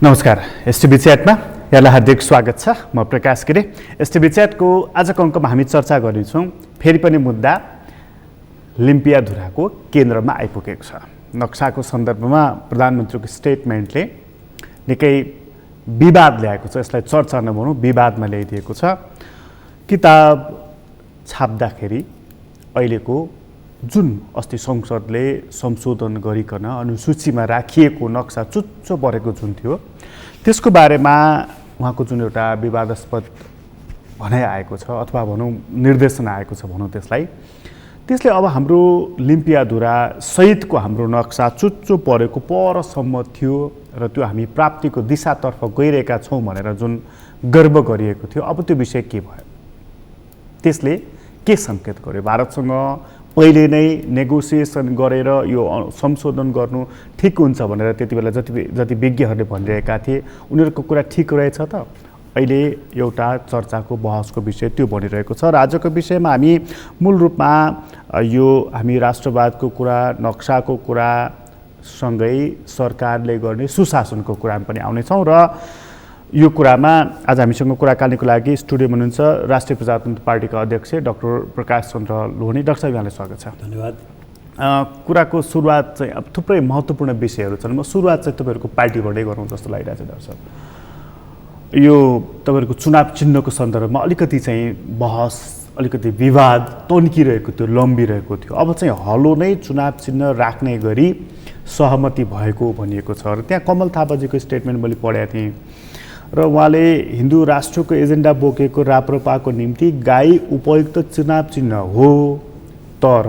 नमस्कार, एसटिभी च्याटमा यहाँलाई हार्दिक स्वागत छ। म प्रकाश गिरी। एसटिभी च्याटको आजको अङ्कमा हामी चर्चा गर्नेछौँ फेरि पनि मुद्दा लिम्पियाधुराको केन्द्रमा आइपुगेको छ। नक्साको सन्दर्भमा प्रधानमन्त्रीको स्टेटमेन्टले निकै विवाद ल्याएको छ। यसलाई चर्चा नभनौँ, विवादमा ल्याइदिएको छ। किताब छाप्दाखेरि अहिलेको जुन अस्ति संसदले संशोधन गरिकन अनुसूचीमा राखिएको नक्सा चुच्चो परेको जुन थियो, त्यसको बारेमा उहाँको जुन एउटा विवादास्पद भनाइ आएको छ अथवा भनौँ निर्देशन आएको छ भनौँ त्यसले अब हाम्रो लिम्पियाधुरा सहितको हाम्रो नक्सा चुच्चो परेको परसम्म थियो र त्यो हामी प्राप्तिको दिशातर्फ गइरहेका छौँ भनेर जुन गर्व गरिएको थियो, अब त्यो विषय के भयो? त्यसले के सङ्केत गर्यो? भारतसँग पहिले नै नेगोसिएसन गरेर यो संशोधन गर्नु ठिक हुन्छ भनेर त्यति बेला जति विज्ञहरूले भनिरहेका थिए, उनीहरूको कुरा ठिक रहेछ त? अहिले एउटा चर्चाको बहसको विषय त्यो बनिरहेको छ। र आजको विषयमा हामी मूल रूपमा यो हामी राष्ट्रवादको कुरा, नक्साको कुरा सँगै सरकारले गर्ने सुशासनको कुरामा पनि आउनेछौँ। र यो कुरामा आज हामीसँग कुराकानीको लागि स्टुडियोमा हुनुहुन्छ राष्ट्रिय प्रजातन्त्र पार्टीका अध्यक्ष डाक्टर प्रकाश चन्द्र लोहनी। डाक्टर साहब, यहाँलाई स्वागत छ। धन्यवाद। कुराको सुरुवात चाहिँ अब थुप्रै महत्त्वपूर्ण विषयहरू छन्। म सुरुवात चाहिँ तपाईँहरूको पार्टीबाटै गरौँ जस्तो लागिरहेको छ। डाक्टर साहब, यो तपाईँहरूको चुनाव चिन्हको सन्दर्भमा अलिकति चाहिँ बहस, अलिकति विवाद तन्किरहेको थियो, लम्बिरहेको थियो। अब चाहिँ हलो नै चुनाव चिन्ह राख्ने गरी सहमति भएको भनिएको छ। र त्यहाँ कमल थापाजीको स्टेटमेन्ट मैले पढेको थिएँ र उहाँले हिन्दू राष्ट्रको एजेन्डा बोकेको राप्रपाको निम्ति गाई उपयुक्त चुनाव चिन्ह हो, तर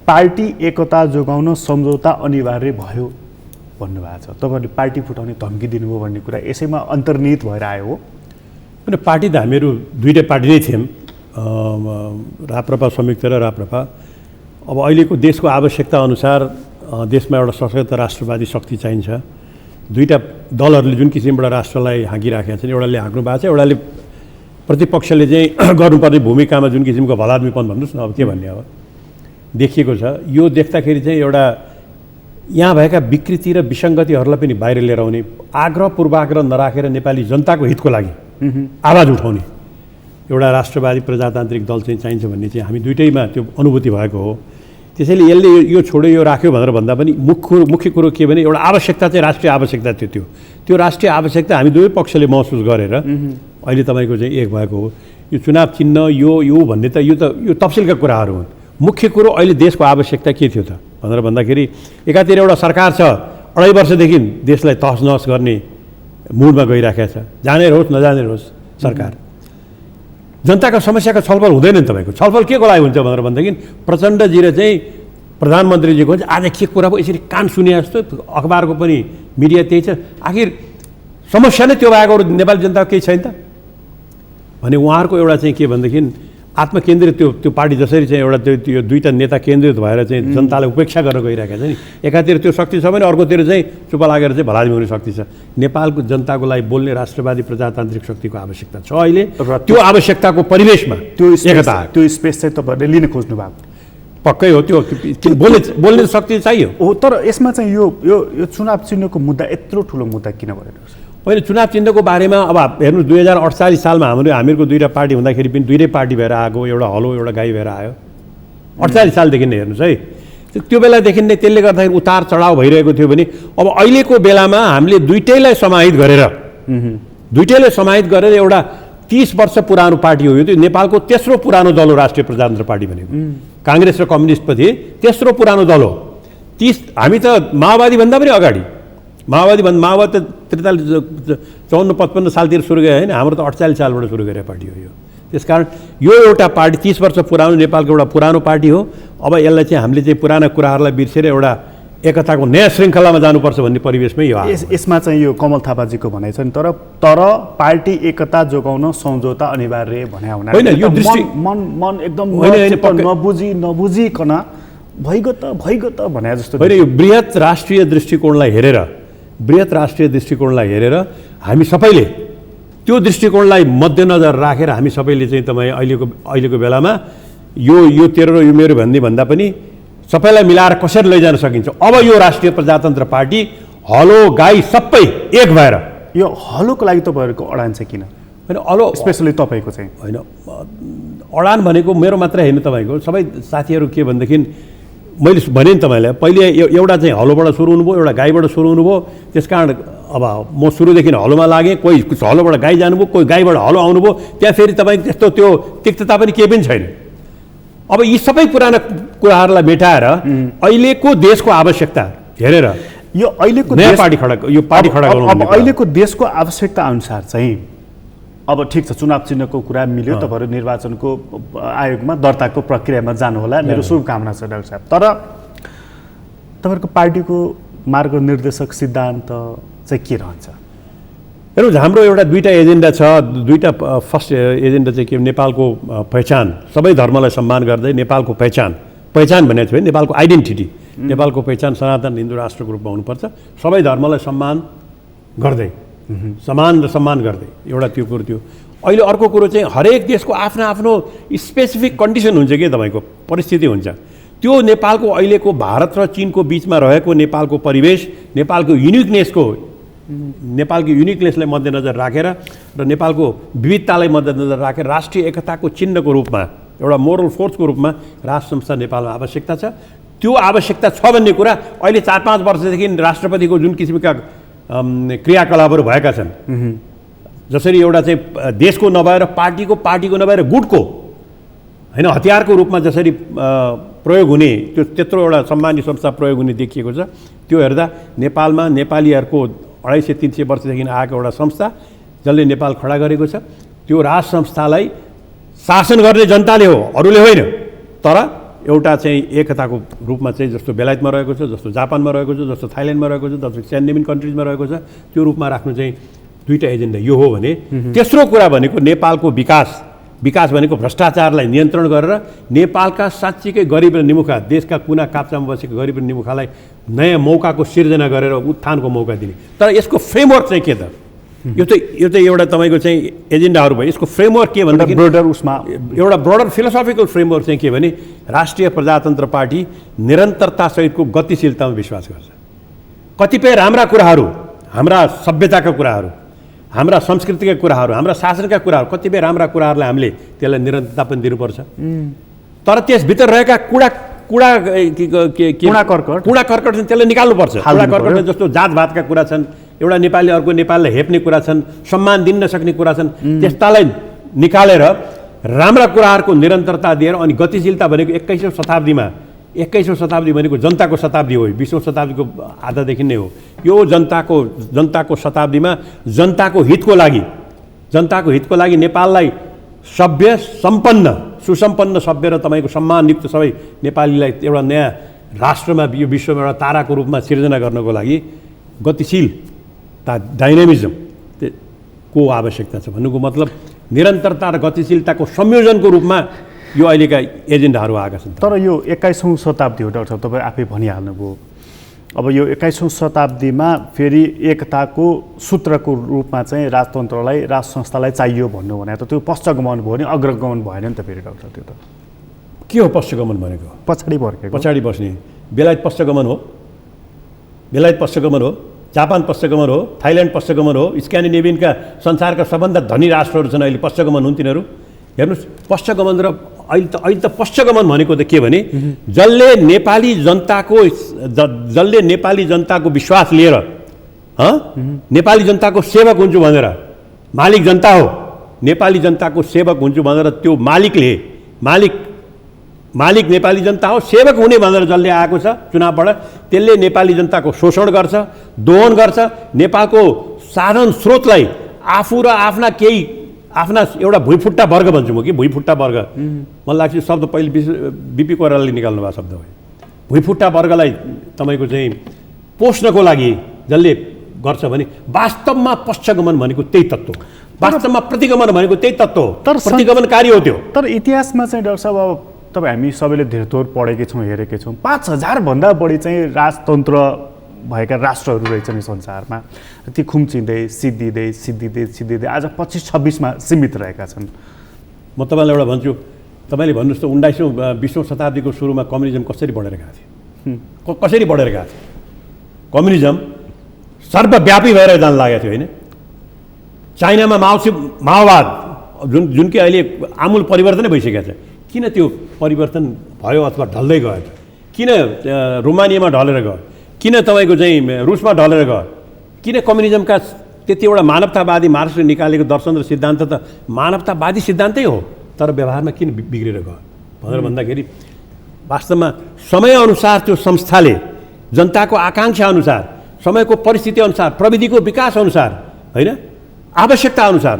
पार्टी एकता जोगाउन सम्झौता अनिवार्य भयो भन्नुभएको छ। तपाईँहरूले पार्टी फुटाउने धम्की दिनुभयो भन्ने कुरा यसैमा अन्तर्निहित भएर आयो हो? होइन, पार्टी त हामीहरू दुईटै पार्टी नै थियौँ, राप्रपा संयुक्त र राप्रपा। अब अहिलेको देशको आवश्यकता अनुसार देशमा एउटा सशक्त राष्ट्रवादी शक्ति चाहिन्छ। दुईटा दलहरूले जुन किसिमबाट राष्ट्रलाई हाँकिराखेका छन्, एउटाले हाँक्नु भएको छ, एउटाले प्रतिपक्षले चाहिँ गर्नुपर्ने भूमिकामा जुन किसिमको भलाद्मीपन भन्नुहोस् न, अब के भन्ने अब देखिएको छ। यो देख्दाखेरि चाहिँ एउटा यहाँ भएका विकृति र विसङ्गतिहरूलाई पनि बाहिर लिएर आउने, आग्रह पूर्वाग्रह नराखेर नेपाली जनताको हितको लागि आवाज उठाउने एउटा राष्ट्रवादी प्रजातान्त्रिक दल चाहिँ चाहिन्छ भन्ने चाहिँ हामी दुइटैमा त्यो अनुभूति भएको हो। त्यसैले यसले यो छोड्यो यो राख्यो भनेर भन्दा पनि मुख्य कुरो के भने एउटा आवश्यकता चाहिँ राष्ट्रिय आवश्यकता थियो। त्यो राष्ट्रिय आवश्यकता हामी दुवै पक्षले महसुस गरेर अहिले तपाईँको चाहिँ एक भएको हो। यो चुनाव चिन्ह यो भन्ने त यो तफसिलका कुराहरू हुन्। मुख्य कुरो अहिले देशको आवश्यकता के थियो त भनेर भन्दाखेरि एकातिर एउटा सरकार छ 2.5 वर्षदेखि देशलाई तहस नहस गर्ने मुडमा गइराखेको छ। जाने होस् नजाने होस् सरकार, जनताको समस्याको छलफल हुँदैन नि। तपाईँको छलफल के को लागि हुन्छ भनेर भनेदेखि प्रचण्डजी र चाहिँ प्रधानमन्त्रीजीको चाहिँ आज के कुरा भयो यसरी कान सुने जस्तो अखबारको पनि मिडिया त्यही छ। आखिर समस्या नै त्यो भएको नेपाली जनताको केही छैन त भने उहाँहरूको एउटा चाहिँ के भनेदेखि आत्मकेन्द्रित त्यो पार्टी जसरी चाहिँ एउटा त्यो दुईवटा नेता केन्द्रित भएर चाहिँ जनतालाई उपेक्षा गरेर गइरहेको छ नि। एकातिर त्यो शक्ति छ भने अर्कोतिर चाहिँ चुप लागेर चाहिँ भलाद्मी हुने शक्ति छ। नेपालको जनताको लागि बोल्ने राष्ट्रवादी प्रजातान्त्रिक शक्तिको आवश्यकता छ अहिले। त्यो आवश्यकताको परिवेशमा त्यो एकता, त्यो स्पेस चाहिँ तपाईँहरूले लिन खोज्नु भएको पक्कै हो। त्यो बोल्ने शक्ति चाहियो हो। तर यसमा चाहिँ यो चुनाव चिन्हको मुद्दा यत्रो ठुलो मुद्दा किन भयो? होइन, चुनाव चिन्हको बारेमा अब हेर्नु 2048 सालमा हामीहरूको दुईवटा पार्टी हुँदाखेरि पनि दुईटै पार्टी भएर आएको, एउटा हलो एउटा गाई भएर आयो। 48 सालदेखि नै हेर्नुहोस् है, त्यो बेलादेखि नै त्यसले गर्दाखेरि उतार चढाव भइरहेको थियो भने अब अहिलेको बेलामा हामीले दुईटैलाई समाहित गरेर एउटा 30 वर्ष पुरानो पार्टी हो। यो त्यो नेपालको तेस्रो पुरानो दल हो राष्ट्रिय प्रजातन्त्र पार्टी भनेको। काङ्ग्रेस र कम्युनिस्ट पछि तेस्रो पुरानो दल हो। हामी त माओवादी भन्दा पनि अगाडि, माओवादी त 53 सालतिर सुरु गयो होइन, हाम्रो त 48 सालबाट सुरु गरेको पार्टी हो यो। त्यसकारण यो एउटा पार्टी 30 वर्ष पुरानो नेपालको एउटा पुरानो पार्टी हो। अब यसलाई चाहिँ हामीले चाहिँ पुराना कुराहरूलाई बिर्सेर एउटा एकताको नयाँ श्रृङ्खलामा जानुपर्छ भन्ने परिवेशमै यो यसमा चाहिँ यो कमल थापाजीको भनाइ छ नि। तर पार्टी एकता जोगाउन सम्झौता अनिवार्य भन्या हुना होइन, यो दृष्टि मन एकदम नबुझिकन भइगयो त भन्या जस्तो होइन। यो बृहत राष्ट्रिय दृष्टिकोणलाई हेरेर हामी सबैले त्यो दृष्टिकोणलाई मध्यनजर राखेर हामी सबैले चाहिँ तपाईँ अहिलेको बेलामा यो तेरो र यो मेरो भन्दा पनि सबैलाई मिलाएर कसरी लैजान सकिन्छ। अब यो राष्ट्रिय प्रजातन्त्र पार्टी हलो गाई सबै एक भएर यो हलोको लागि तपाईँहरूको अडान चाहिँ किन होइन हलो स्पेसली तपाईँको चाहिँ होइन अडान भनेको मेरो मात्रै होइन तपाईँको सबै साथीहरू के भनेदेखि मैले भने नि तपाईँलाई पहिले एउटा चाहिँ हलोबाट सुरु हुनुभयो एउटा गाईबाट सुरु हुनुभयो त्यस कारण अब म सुरुदेखि हलोमा लागेँ कोही हलोबाट गाई जानुभयो कोही गाईबाट हलो आउनुभयो त्यहाँ फेरि तपाईँको त्यस्तो त्यो तिक्तता पनि केही पनि छैन अब यी सबै पुराना कुराहरूलाई मेटाएर अहिलेको देशको आवश्यकता हेरेर यो अहिलेको नयाँ पार्टी खडा यो पार्टी खडा गर्नु अब अहिलेको देशको आवश्यकता अनुसार चाहिँ अब ठिक छ चुनाव चिन्हको कुरा मिल्यो तपाईँहरू निर्वाचनको आयोगमा दर्ताको प्रक्रियामा जानुहोला मेरो शुभकामना छ डाक्टर साहब तर तपाईँहरूको पार्टीको मार्गनिर्देशक सिद्धान्त चाहिँ के रहन्छ हेर्नुहोस् हाम्रो एउटा दुईवटा एजेन्डा छ दुईवटा फर्स्ट एजेन्डा चाहिँ के नेपालको पहिचान सबै धर्मलाई सम्मान गर्दै नेपालको पहिचान भनेको छु है नेपालको आइडेन्टिटी नेपालको पहिचान सनातन हिन्दू राष्ट्रको रूपमा हुनुपर्छ सबै धर्मलाई सम्मान गर्दै समान र सम्मान गर्दै एउटा त्यो कुरो थियो अहिले अर्को कुरो चाहिँ हरेक देशको आफ्नो आफ्नो स्पेसिफिक कन्डिसन हुन्छ कि तपाईँको परिस्थिति हुन्छ त्यो नेपालको अहिलेको भारत र चीनको बिचमा रहेको नेपालको परिवेश नेपालको युनिकनेसलाई मध्यनजर राखेर र नेपालको विविधतालाई मध्यनजर राखेर राष्ट्रिय एकताको चिन्हको रूपमा एउटा मोरल फोर्सको रूपमा राष्ट्र संस्था नेपालमा आवश्यकता छ त्यो आवश्यकता छ भन्ने कुरा अहिले 4-5 वर्षदेखि राष्ट्रपतिको जुन किसिमका क्रियाकलापहरू भएका छन् जसरी एउटा चाहिँ देशको नभएर पार्टीको नभएर गुटको होइन हतियारको रूपमा जसरी प्रयोग हुने त्यो त्यत्रो एउटा सम्मानीय संस्था प्रयोग हुने देखिएको छ त्यो हेर्दा नेपालमा नेपालीहरूको 250-300 वर्षदेखि आएको एउटा संस्था जसले नेपाल खडा गरेको छ त्यो राज संस्थालाई शासन गर्ने जनताले हो अरूले होइन तर एउटा चाहिँ एकताको रूपमा चाहिँ जस्तो बेलायतमा रहेको छ जस्तो जापानमा रहेको छ जस्तो थाइल्यान्डमा रहेको छ जस्तो स्क्यान्डिनेभियन कन्ट्रिजमा रहेको छ त्यो रूपमा राख्नु चाहिँ दुईवटा एजेन्डा यो हो भने तेस्रो कुरा भनेको नेपालको विकास भनेको भ्रष्टाचारलाई नियन्त्रण गरेर नेपालका साँच्चीकै गरिब र निमुखा देशका कुना काप्चामा बसेको गरिब र निमुखालाई नयाँ मौकाको सिर्जना गरेर उत्थानको मौका दिने तर यसको फ्रेमवर्क चाहिँ के त यो चाहिँ एउटा तपाईँको चाहिँ एजेन्डाहरू भयो यसको फ्रेमवर्क के भन्दाखेरि ब्रोडर उसमा एउटा ब्रोडर फिलोसफिकल फ्रेमवर्क चाहिँ के भने राष्ट्रिय प्रजातन्त्र पार्टी निरन्तरतासहितको गतिशीलतामा विश्वास गर्छ कतिपय राम्रा कुराहरू हाम्रा सभ्यताका कुराहरू हाम्रा संस्कृतिका कुराहरू हाम्रा शासनका कुराहरू कतिपय राम्रा कुराहरूलाई हामीले त्यसलाई निरन्तरता पनि दिनुपर्छ तर त्यसभित्र रहेका कुडा कर्कट छन् त्यसलाई निकाल्नुपर्छ कुडा कर्कट जस्तो जातभातका कुरा छन् एउटा नेपाली अर्को नेपालीलाई हेप्ने कुरा छन् सम्मान दिन नसक्ने कुरा छन् त्यस्तालाई निकालेर राम्रा कुराहरूको निरन्तरता दिएर अनि गतिशीलता भनेको 21औं शताब्दी भनेको जनताको शताब्दी हो 20औं शताब्दीको आधादेखि नै हो यो जनताको शताब्दीमा जनताको हितको लागि नेपाललाई सभ्य सुसम्पन्न सभ्य र तपाईँको सम्मानयुक्त सबै नेपालीलाई एउटा नयाँ राष्ट्रमा यो विश्वमा एउटा ताराको रूपमा सिर्जना गर्नको लागि गतिशीलता डाइनामिजम को आवश्यकता छ भन्नुको मतलब निरन्तरता र गतिशीलताको संयोजनको रूपमा यो अहिलेका एजेन्डाहरू आएका छन् तर यो 21औं शताब्दी हो डाक्टर साहब तपाईँ आफै भनिहाल्नुभयो अब यो 21औं शताब्दीमा फेरि एकताको सूत्रको रूपमा चाहिँ राजतन्त्रलाई राज संस्थालाई चाहियो भन्नु भने त त्यो पश्चगमन भयो नि अग्रगमन भएन नि त फेरि डाक्टर त्यो त के हो पश्चगमन भनेको पछाडि बस्ने बेलायत पश्चगमन हो जापान पश्चगमन हो थाइल्यान्ड पश्चगमन हो स्क्यान्डिनेभियनका संसारका सबभन्दा धनी राष्ट्रहरू छन् अहिले पश्चगमन हुन् तिनीहरू हेर्नुहोस् पश्चगमन र अहिले त पश्चगमन भनेको त के भने जसले नेपाली जनताको विश्वास लिएर नेपाली जनताको सेवक हुन्छु भनेर मालिक जनता हो नेपाली जनताको सेवक हुन्छु भनेर त्यो मालिक नेपाली जनता हो सेवक हुने भनेर जसले आएको छ चुनावबाट त्यसले नेपाली जनताको शोषण गर्छ दोहन गर्छ नेपालको साधन स्रोतलाई आफू र आफ्ना एउटा भुइँफुट्टा वर्ग भन्छु म कि भुइँफुट्टा वर्ग मलाई लाग्छ शब्द पहिले बिपी कोइरालाले निकाल्नु भएको शब्द हो भुइँफुट्टा वर्गलाई तपाईँको चाहिँ पोष्नको लागि जसले गर्छ भने वास्तवमा पश्चगमन भनेको त्यही तत्त्व हो वास्तवमा प्रतिगमन भनेको त्यही तत्त्व हो प्रतिगमनकारी हो त्यो तर इतिहासमा चाहिँ डाक्टर साहब अब तपाईँ हामी सबैले धेरै थोर पढेकै छौँ हेरेकै छौँ 5000 भन्दा बढी चाहिँ राजतन्त्र भएका राष्ट्रहरू रहेछन् संसारमा ती खुम्चिँदै सिद्धिँदै आज 25-26मा सीमित रहेका छन् म तपाईँलाई एउटा भन्छु तपाईँले भन्नुहोस् त 19औं-20औं शताब्दीको सुरुमा कम्युनिजम कसरी बढेर गएको थियो कम्युनिजम सर्वव्यापी भएर जान लागेको थियो होइन। चाइनामा माओवाद जुन कि अहिले आमूल परिवर्तनै भइसकेको छ, किन त्यो परिवर्तन भयो अथवा ढल्दै गयो त? किन रोमानियामा ढलेर गयो? किन तपाईँको चाहिँ रुसमा ढलेर गयो? किन कम्युनिजमका त्यति एउटा मानवतावादी मार्क्सले निकालेको दर्शन र सिद्धान्त त मानवतावादी सिद्धान्तै हो, तर व्यवहारमा किन बिग्रेर गयो भनेर भन्दाखेरि वास्तवमा समयअनुसार त्यो संस्थाले जनताको आकाङ्क्षा अनुसार, समयको परिस्थिति अनुसार, प्रविधिको विकास अनुसार होइन, आवश्यकता अनुसार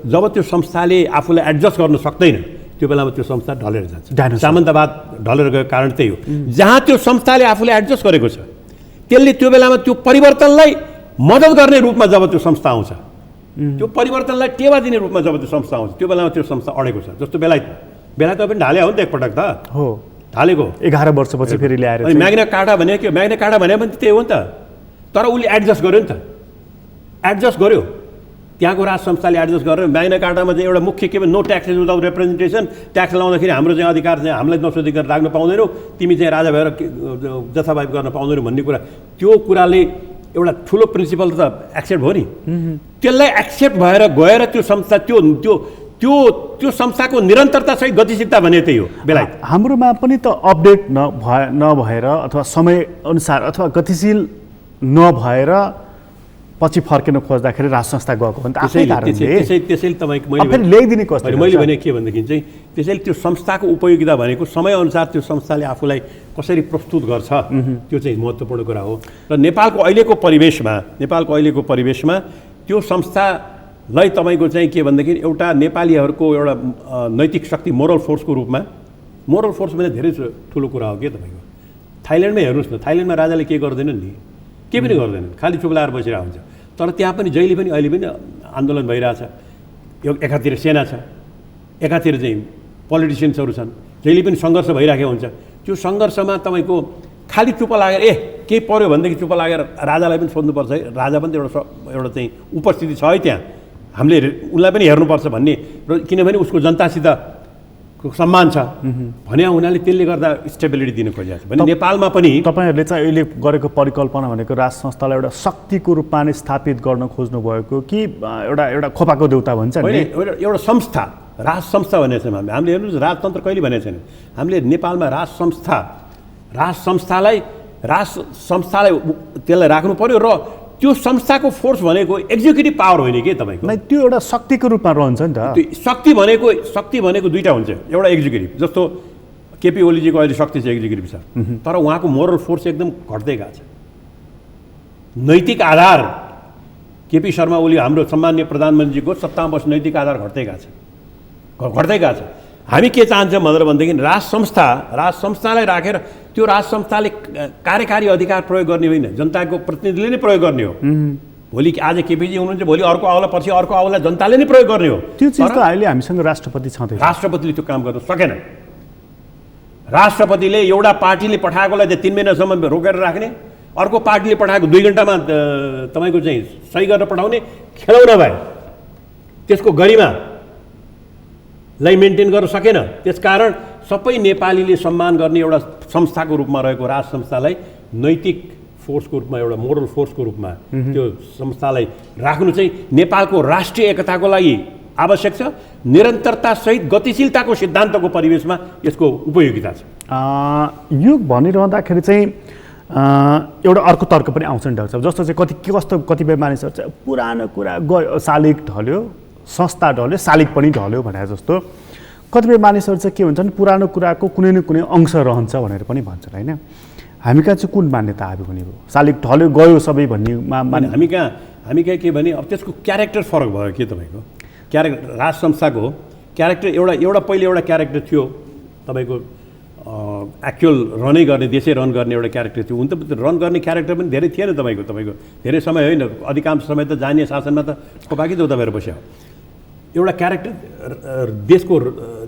जब त्यो संस्थाले आफूलाई एडजस्ट गर्न सक्दैन त्यो बेलामा त्यो संस्था ढलेर जान्छ। सामन्तवाद ढलेर गएको कारण त्यही हो। जहाँ त्यो संस्थाले आफूले एडजस्ट गरेको छ त्यसले त्यो बेलामा त्यो परिवर्तनलाई मद्दत गर्ने रूपमा जब त्यो संस्था आउँछ, त्यो परिवर्तनलाई टेवा दिने रूपमा जब त्यो संस्था आउँछ त्यो बेलामा त्यो संस्था अडेको छ। जस्तो बेलायत पनि ढाले हो नि त एकपटक त हो, ढालेको 11 वर्षपछि फेरि ल्याएर म्याग्ना कार्टा भने के, म्याग्ना कार्टा भने पनि त्यही हो नि त, तर उसले एडजस्ट गर्यो नि त, एडजस्ट गर्यो। त्यहाँको राज संस्थाले एडजस्ट गरेर म्याग्ना कार्टामा चाहिँ एउटा मुख्य के भने no taxes without representation, tax लाउँदाखेरि हाम्रो चाहिँ अधिकार चाहिँ हामीलाई नसोधिकन राख्न पाउँदैनौ, तिमी चाहिँ राजा भएर जथाभावी गर्न पाउँदैनौ भन्ने कुरा, त्यो कुराले एउटा ठुलो प्रिन्सिपल त एक्सेप्ट हो नि। त्यसलाई एक्सेप्ट भएर गएर त्यो संस्था त्यो त्यो त्यो त्यो संस्थाको निरन्तरतासहित गतिशीलता भने त्यही हो। बेलायत हाम्रोमा पनि त अपडेट नभएर अथवा समयअनुसार अथवा गतिशील नभएर पछि फर्किन खोज्दाखेरि राज संस्था गएको हो नि त। त्यसैले तपाईँको मैले ल्याइदिने कस्तो मैले भने के भनेदेखि चाहिँ त्यसैले त्यो संस्थाको उपयोगिता भनेको समयअनुसार त्यो संस्थाले आफूलाई कसरी प्रस्तुत गर्छ त्यो चाहिँ महत्त्वपूर्ण कुरा हो। र नेपालको अहिलेको परिवेशमा त्यो संस्थालाई तपाईँको चाहिँ के भनेदेखि एउटा नेपालीहरूको एउटा नैतिक शक्ति, मोरल फोर्सको रूपमा, मोरल फोर्स भने धेरै ठुलो कुरा हो के तपाईँको। थाइल्यान्डमै हेर्नुहोस् न, थाइल्यान्डमा राजाले के गर्दैनन् नि, के पनि गर्दैनन्, खालि चुप्लाएर बसिरहेको हुन्छ। तर त्यहाँ पनि जहिले पनि अहिले पनि आन्दोलन भइरहेछ। एकातिर सेना छ, एकातिर चाहिँ पोलिटिसियन्सहरू छन्, जहिले पनि सङ्घर्ष भइरहेको हुन्छ। त्यो सङ्घर्षमा तपाईँको खालि चुप लागेर केही पऱ्यो भनेदेखि चुप लागेर राजालाई पनि सोध्नुपर्छ है, राजा पनि एउटा चाहिँ उपस्थिति छ है त्यहाँ, हामीले उसलाई पनि हेर्नुपर्छ भन्ने, र किनभने उसको जनतासित सम्मान छ भने हुनाले त्यसले गर्दा स्टेबिलिटी दिन खोजिएको छ भने नेपालमा पनि तपाईँहरूले चाहिँ अहिले गरेको परिकल्पना भनेको राज संस्थालाई एउटा शक्तिको रूपमा नै स्थापित गर्न खोज्नु भएको कि एउटा खोपाको देउता भन्छ नि, एउटा संस्था, राज संस्था भनेको छैन हामीले। हेर्नुहोस् राजतन्त्र कहिले भनेको छैन हामीले। नेपालमा राज संस्थालाई त्यसलाई राख्नु पर्यो र त्यो संस्थाको फोर्स भनेको एक्जिक्युटिभ पावर होइन कि तपाईँको, त्यो एउटा शक्तिको रूपमा रहन्छ नि त। शक्ति भनेको दुईवटा हुन्छ, एउटा एक्जिक्युटिभ, जस्तो केपी ओलीजीको अहिले शक्ति छ, एक्जिक्युटिभ छ, तर उहाँको मोरल फोर्स एकदम घट्दै गएको छ। नैतिक आधार केपी शर्मा ओली हाम्रो सम्मान्य प्रधानमन्त्रीको 57 वर्ष नैतिक आधार घट्दै गएको छ। हामी के चाहन्छौँ भनेदेखि राज संस्थालाई राखेर त्यो राज संस्थाले कार्यकारी अधिकार प्रयोग गर्ने होइन, जनताको प्रतिनिधिले नै प्रयोग गर्ने हो। भोलि आज केपीजी हुनुहुन्छ, भोलि अर्को आउला, पछि अर्को आउला, जनताले नै प्रयोग गर्ने हो। त्यो चिज त अहिले हामीसँग राष्ट्रपति छँदै, राष्ट्रपतिले त्यो काम गर्न सकेन। राष्ट्रपतिले एउटा पार्टीले पठाएकोलाई चाहिँ 3 महिनासम्म रोकेर राख्ने, अर्को पार्टीले पठाएको 2 घन्टामा तपाईँको चाहिँ सही गरेर पठाउने, खेलाउन भयो। त्यसको गरिमालाई मेन्टेन गर्न सकेन। त्यसकारण सबै नेपालीले सम्मान गर्ने एउटा संस्थाको रूपमा रहेको राज संस्थालाई नैतिक फोर्सको रूपमा, एउटा मोरल फोर्सको रूपमा त्यो संस्थालाई राख्नु चाहिँ नेपालको राष्ट्रिय एकताको लागि आवश्यक छ। निरन्तरतासहित गतिशीलताको सिद्धान्तको परिवेशमा यसको उपयोगिता छ। यो भनिरहँदाखेरि चाहिँ एउटा अर्को तर्क पनि आउँछ नि डाक्टर साहब, जस्तो चाहिँ कतिपय मानिसहरू चाहिँ पुरानो कुरा गयो, शालिग ढल्यो, संस्था ढल्यो, शालिग पनि ढल्यो भने जस्तो कतिपय मानिसहरू चाहिँ के भन्छन्, पुरानो कुराको कुनै न कुनै अंश रहन्छ भनेर पनि भन्छन् होइन। हामी कहाँ चाहिँ कुन मान्यता आयो भने शालिग ढल्यो गयो सबै भन्नेमा हामी कहाँ के भने अब त्यसको क्यारेक्टर फरक भयो के तपाईँको। राज संस्थाको क्यारेक्टर एउटा पहिले एउटा क्यारेक्टर थियो तपाईँको, एक्चुअल रनै गर्ने, देशै रन गर्ने एउटा क्यारेक्टर थियो। हुन त रन गर्ने क्यारेक्टर पनि धेरै थिएन तपाईँको धेरै समय होइन, अधिकांश समय त जानीय शासनमा त खोपाकी देउता भएर बस्यो। एउटा क्यारेक्टर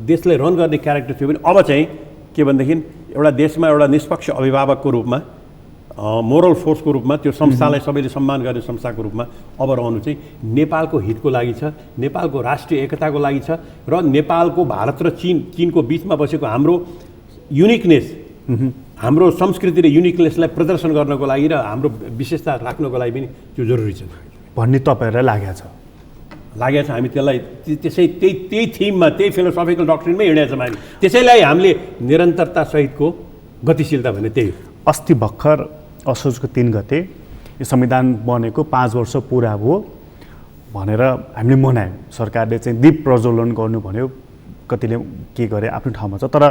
देशलाई रन गर्ने क्यारेक्टर थियो भने अब चाहिँ के भनेदेखि एउटा देशमा एउटा निष्पक्ष अभिभावकको रूपमा, मोरल फोर्सको रूपमा, त्यो संस्थालाई सबैले सम्मान गर्ने संस्थाको रूपमा अब रहनु चाहिँ नेपालको हितको लागि छ, नेपालको राष्ट्रिय एकताको लागि छ र नेपालको, भारत र चीनको बिचमा बसेको हाम्रो युनिकनेस हाम्रो संस्कृति र युनिकनेसलाई प्रदर्शन गर्नको लागि र हाम्रो विशेषता राख्नको लागि पनि त्यो जरुरी छ भन्ने तपाईँहरूलाई लागेको छ। हामी त्यसलाई त्यसै त्यही थिममा त्यही फिलोसफिकल डक्ट्रिनमै हिँडेका छौँ हामी। त्यसैलाई हामीले निरन्तरता सहितको गतिशीलता भने त्यही हो। अस्ति भर्खर असोजको 3 गते यो संविधान बनेको 5 वर्ष पुरा भयो भनेर हामीले मनायौँ। सरकारले चाहिँ दीप प्रज्वलन गर्नु भन्यो, कतिले के गरे आफ्नो ठाउँमा छ। तर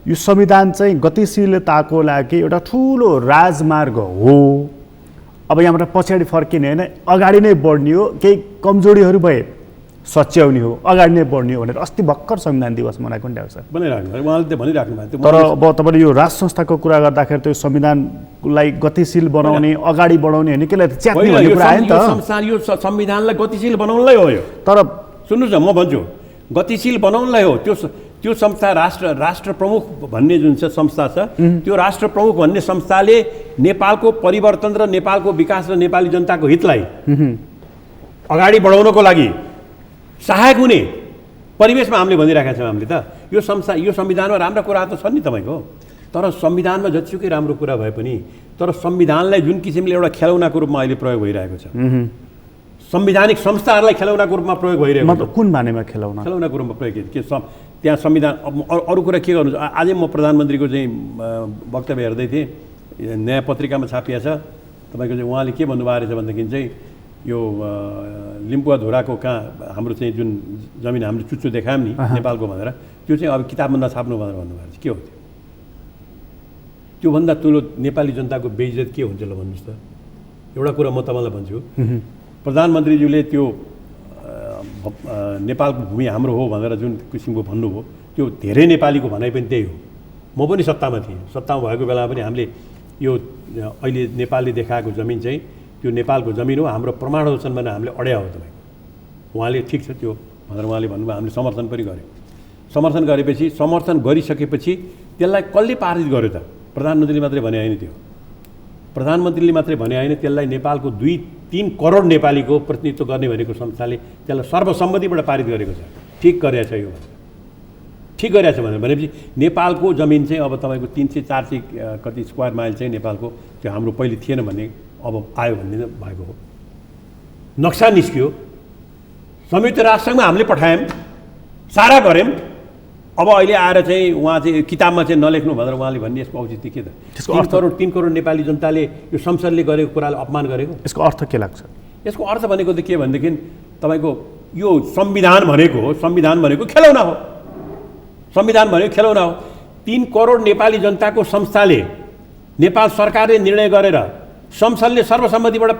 यो संविधान चाहिँ गतिशीलताको लागि एउटा ठुलो राजमार्ग हो। अब यहाँबाट पछाडि फर्किने होइन, अगाडि नै बढ्ने हो। केही कमजोरीहरू भए सच्याउने हो, अगाडि नै बढ्ने हो भनेर अस्ति भर्खर संविधान दिवस मनाएको नि डाक्टर साहब भनिराख्नु भयो, उहाँले त भनिराख्नु भएको थियो। तर अब तपाईँले यो राज संस्थाको कुरा गर्दाखेरि त्यो संविधानलाई गतिशील बनाउने, अगाडि बढाउने होइन, केलाई च्यात्ने भन्ने कुरा आयो नि त। यो संविधानलाई गतिशील बनाउनलाई हो यो। तर सुन्नुहोस् न, म भन्छु गतिशील बनाउनलाई हो। त्यो संस्था राष्ट्र प्रमुख भन्ने जुन छ संस्था छ, त्यो राष्ट्र प्रमुख भन्ने संस्थाले नेपालको परिवर्तन र नेपालको विकास र नेपाली जनताको हितलाई अगाडि बढाउनको लागि सहायक हुने परिवेशमा हामीले भनिराखेका छौँ। हामीले त यो संविधानमा राम्रा कुराहरू त छन् नि तपाईँको, तर संविधानमा जतिसुकै राम्रो कुरा भए पनि तर संविधानलाई जुन किसिमले एउटा खेलौनाको रूपमा अहिले प्रयोग भइरहेको छ, संवैधानिक संस्थाहरूलाई खेलौनाको रूपमा प्रयोग भइरहेको छ। कुन मानेमा खेलौनाको रूपमा प्रयोग के त्यहाँ संविधान। अरू कुरा के गर्नु, आजै म प्रधानमन्त्रीको चाहिँ वक्तव्य हेर्दै थिएँ, नयाँ पत्रिकामा छापिएको छ। तपाईँको चाहिँ उहाँले के भन्नुभएको रहेछ भनेदेखि चाहिँ यो लिम्पुवा धुराको कहाँ हाम्रो चाहिँ जुन जमिन हामीले चुच्चो देखायौँ नि नेपालको भनेर, त्यो चाहिँ अब किताबमा नछाप्नु भनेर भन्नुभएको छ। के हो त्योभन्दा ठुलो नेपाली जनताको बेइज्जत के हुन्छ ल भन्नुहोस् त। एउटा कुरा म तपाईँलाई भन्छु, प्रधानमन्त्रीज्यूले त्यो नेपालको भूमि हाम्रो हो भनेर जुन किसिमको भन्नुभयो, त्यो धेरै नेपालीको भनाइ पनि त्यही हो। म पनि सत्तामा थिएँ, सत्तामा भएको बेला पनि हामीले यो अहिले नेपालले देखाएको जमिन चाहिँ त्यो नेपालको जमिन हो, हाम्रो प्रमाणहरू छन् भनेर हामीले अड्या हो तपाईँको। उहाँले ठिक छ त्यो भनेर उहाँले भन्नुभयो, हामीले समर्थन पनि गऱ्यौँ। समर्थन गरिसकेपछि त्यसलाई कसले पारित गर्यो त? प्रधानमन्त्रीले मात्रै भने होइन, त्यो प्रधानमन्त्रीले मात्रै भने होइन, त्यसलाई नेपालको 2-3 करोड नेपालीको प्रतिनिधित्व गर्ने भनेको संस्थाले त्यसलाई सर्वसम्मतिबाट पारित गरेको छ। ठिक गरेको छ यो, ठिक गरेको छ भनेपछि नेपालको जमिन चाहिँ अब तपाईँको 300-400 कति स्क्वायर माइल चाहिँ नेपालको त्यो हाम्रो पहिले थिएन भन्ने अब आयो भन्ने भएको हो। नक्सा निस्कियो, संयुक्त राष्ट्रसङ्घमा हामीले पठायौँ, सारा गऱ्यौँ। अब अहिले आएर चाहिँ उहाँ चाहिँ किताबमा चाहिँ नलेख्नु भनेर उहाँले भन्ने यसको औचित्य के त? 3 करोड नेपाली जनताले यो संसदले गरेको कुरालाई अपमान गरेको। यसको अर्थ के लाग्छ? यसको अर्थ भनेको त के भनेदेखि तपाईँको यो संविधान भनेको खेलौना हो। संविधान भनेको खेलौना हो। 3 करोड नेपाली जनताको संस्थाले नेपाल सरकारले निर्णय गरेर संसदले सर्वसम्मतिबाट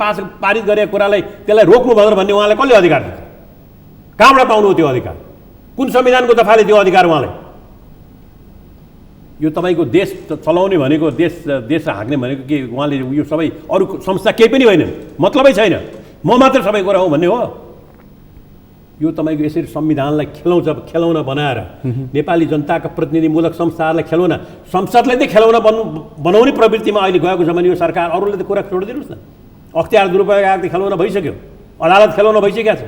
पारित गरेको कुरालाई त्यसलाई रोक्नु भनेर भन्ने उहाँलाई कसले अधिकार दिन्छ? कहाँबाट पाउनु त्यो अधिकार? कुन संविधानको दफाले त्यो अधिकार उहाँलाई? यो तपाईँको देश चलाउने भनेको देश हाँक्ने भनेको के उहाँले यो सबै अरू संस्था केही पनि होइन, मतलबै छैन, म मात्र सबै कुरा हो भन्ने हो। यो तपाईँको यसरी संविधानलाई खेलौना बनाएर नेपाली जनताका प्रतिनिधिमूलक संस्थाहरूलाई खेलौना, संसदलाई चाहिँ खेलौना बनाउने प्रवृत्तिमा अहिले गएको छ भने यो सरकार, अरूले त कुरा छोडिदिनुहोस् न। अख्तियार दुरुपयोग आएको त खेलौना भइसक्यो, अदालत खेलौना भइसकेको छ।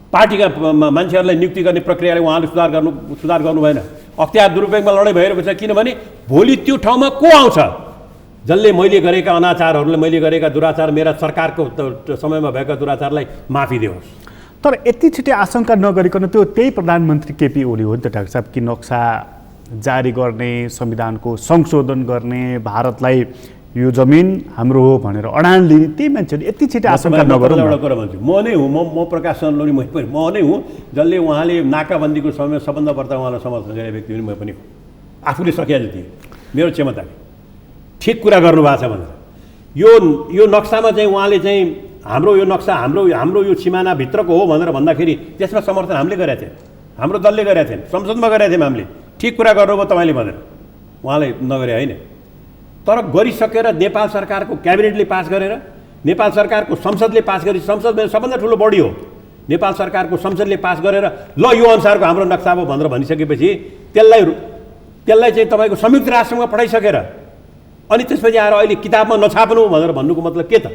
पार्टीका मान्छेहरूलाई नियुक्ति गर्ने प्रक्रियाले उहाँले सुधार गर्नु भएन। अख्तियार दुरुपयोगमा लडाइँ भइरहेको छ, किनभने भोलि त्यो ठाउँमा को आउँछ जसले मैले गरेका अनाचारहरूले, मैले गरेका दुराचार, मेरा सरकारको समयमा भएका दुराचारलाई माफी दियोस्। तर यति छिटै आशंका नगरिकन त्यही प्रधानमन्त्री केपी ओली हो नि त डाक्टर साहब कि नक्सा जारी गर्ने, संविधानको संशोधन गर्ने, भारतलाई यो जमिन हाम्रो हो भनेर अडान लिने त्यही मान्छेले यति छिटै आशंका नगरौँ। एउटा कुरा भन्छु, म नै हुँ, म प्रकाश चन्द्र म नै हुँ जसले उहाँले नाकाबन्दीको समय सबभन्दा बढ्ता उहाँलाई समर्थन गरेको व्यक्ति पनि म पनि हो। आफूले सकिया जति मेरो क्षमताले ठिक कुरा गर्नुभएको छ भनेर यो नक्सामा चाहिँ उहाँले चाहिँ हाम्रो यो नक्सा हाम्रो यो सिमानाभित्रको हो भनेर भन्दाखेरि त्यसमा समर्थन हामीले गरेका थियौँ, हाम्रो दलले गरेका थियौँ, संसदमा गरेका थियौँ हामीले। ठिक कुरा गर्नुभयो तपाईँले भनेर उहाँले नगरे होइन। तर गरिसकेर नेपाल सरकारको क्याबिनेटले पास गरेर, नेपाल सरकारको संसदले पास गरे, संसद सबभन्दा ठुलो बडी हो, नेपाल सरकारको संसदले पास गरेर ल यो अनुसारको हाम्रो नक्सा हो भनेर भनिसकेपछि त्यसलाई चाहिँ तपाईँको संयुक्त राष्ट्रमा पठाइसकेर अनि त्यसपछि आएर अहिले किताबमा नछाप्नु भनेर भन्नुको मतलब के त?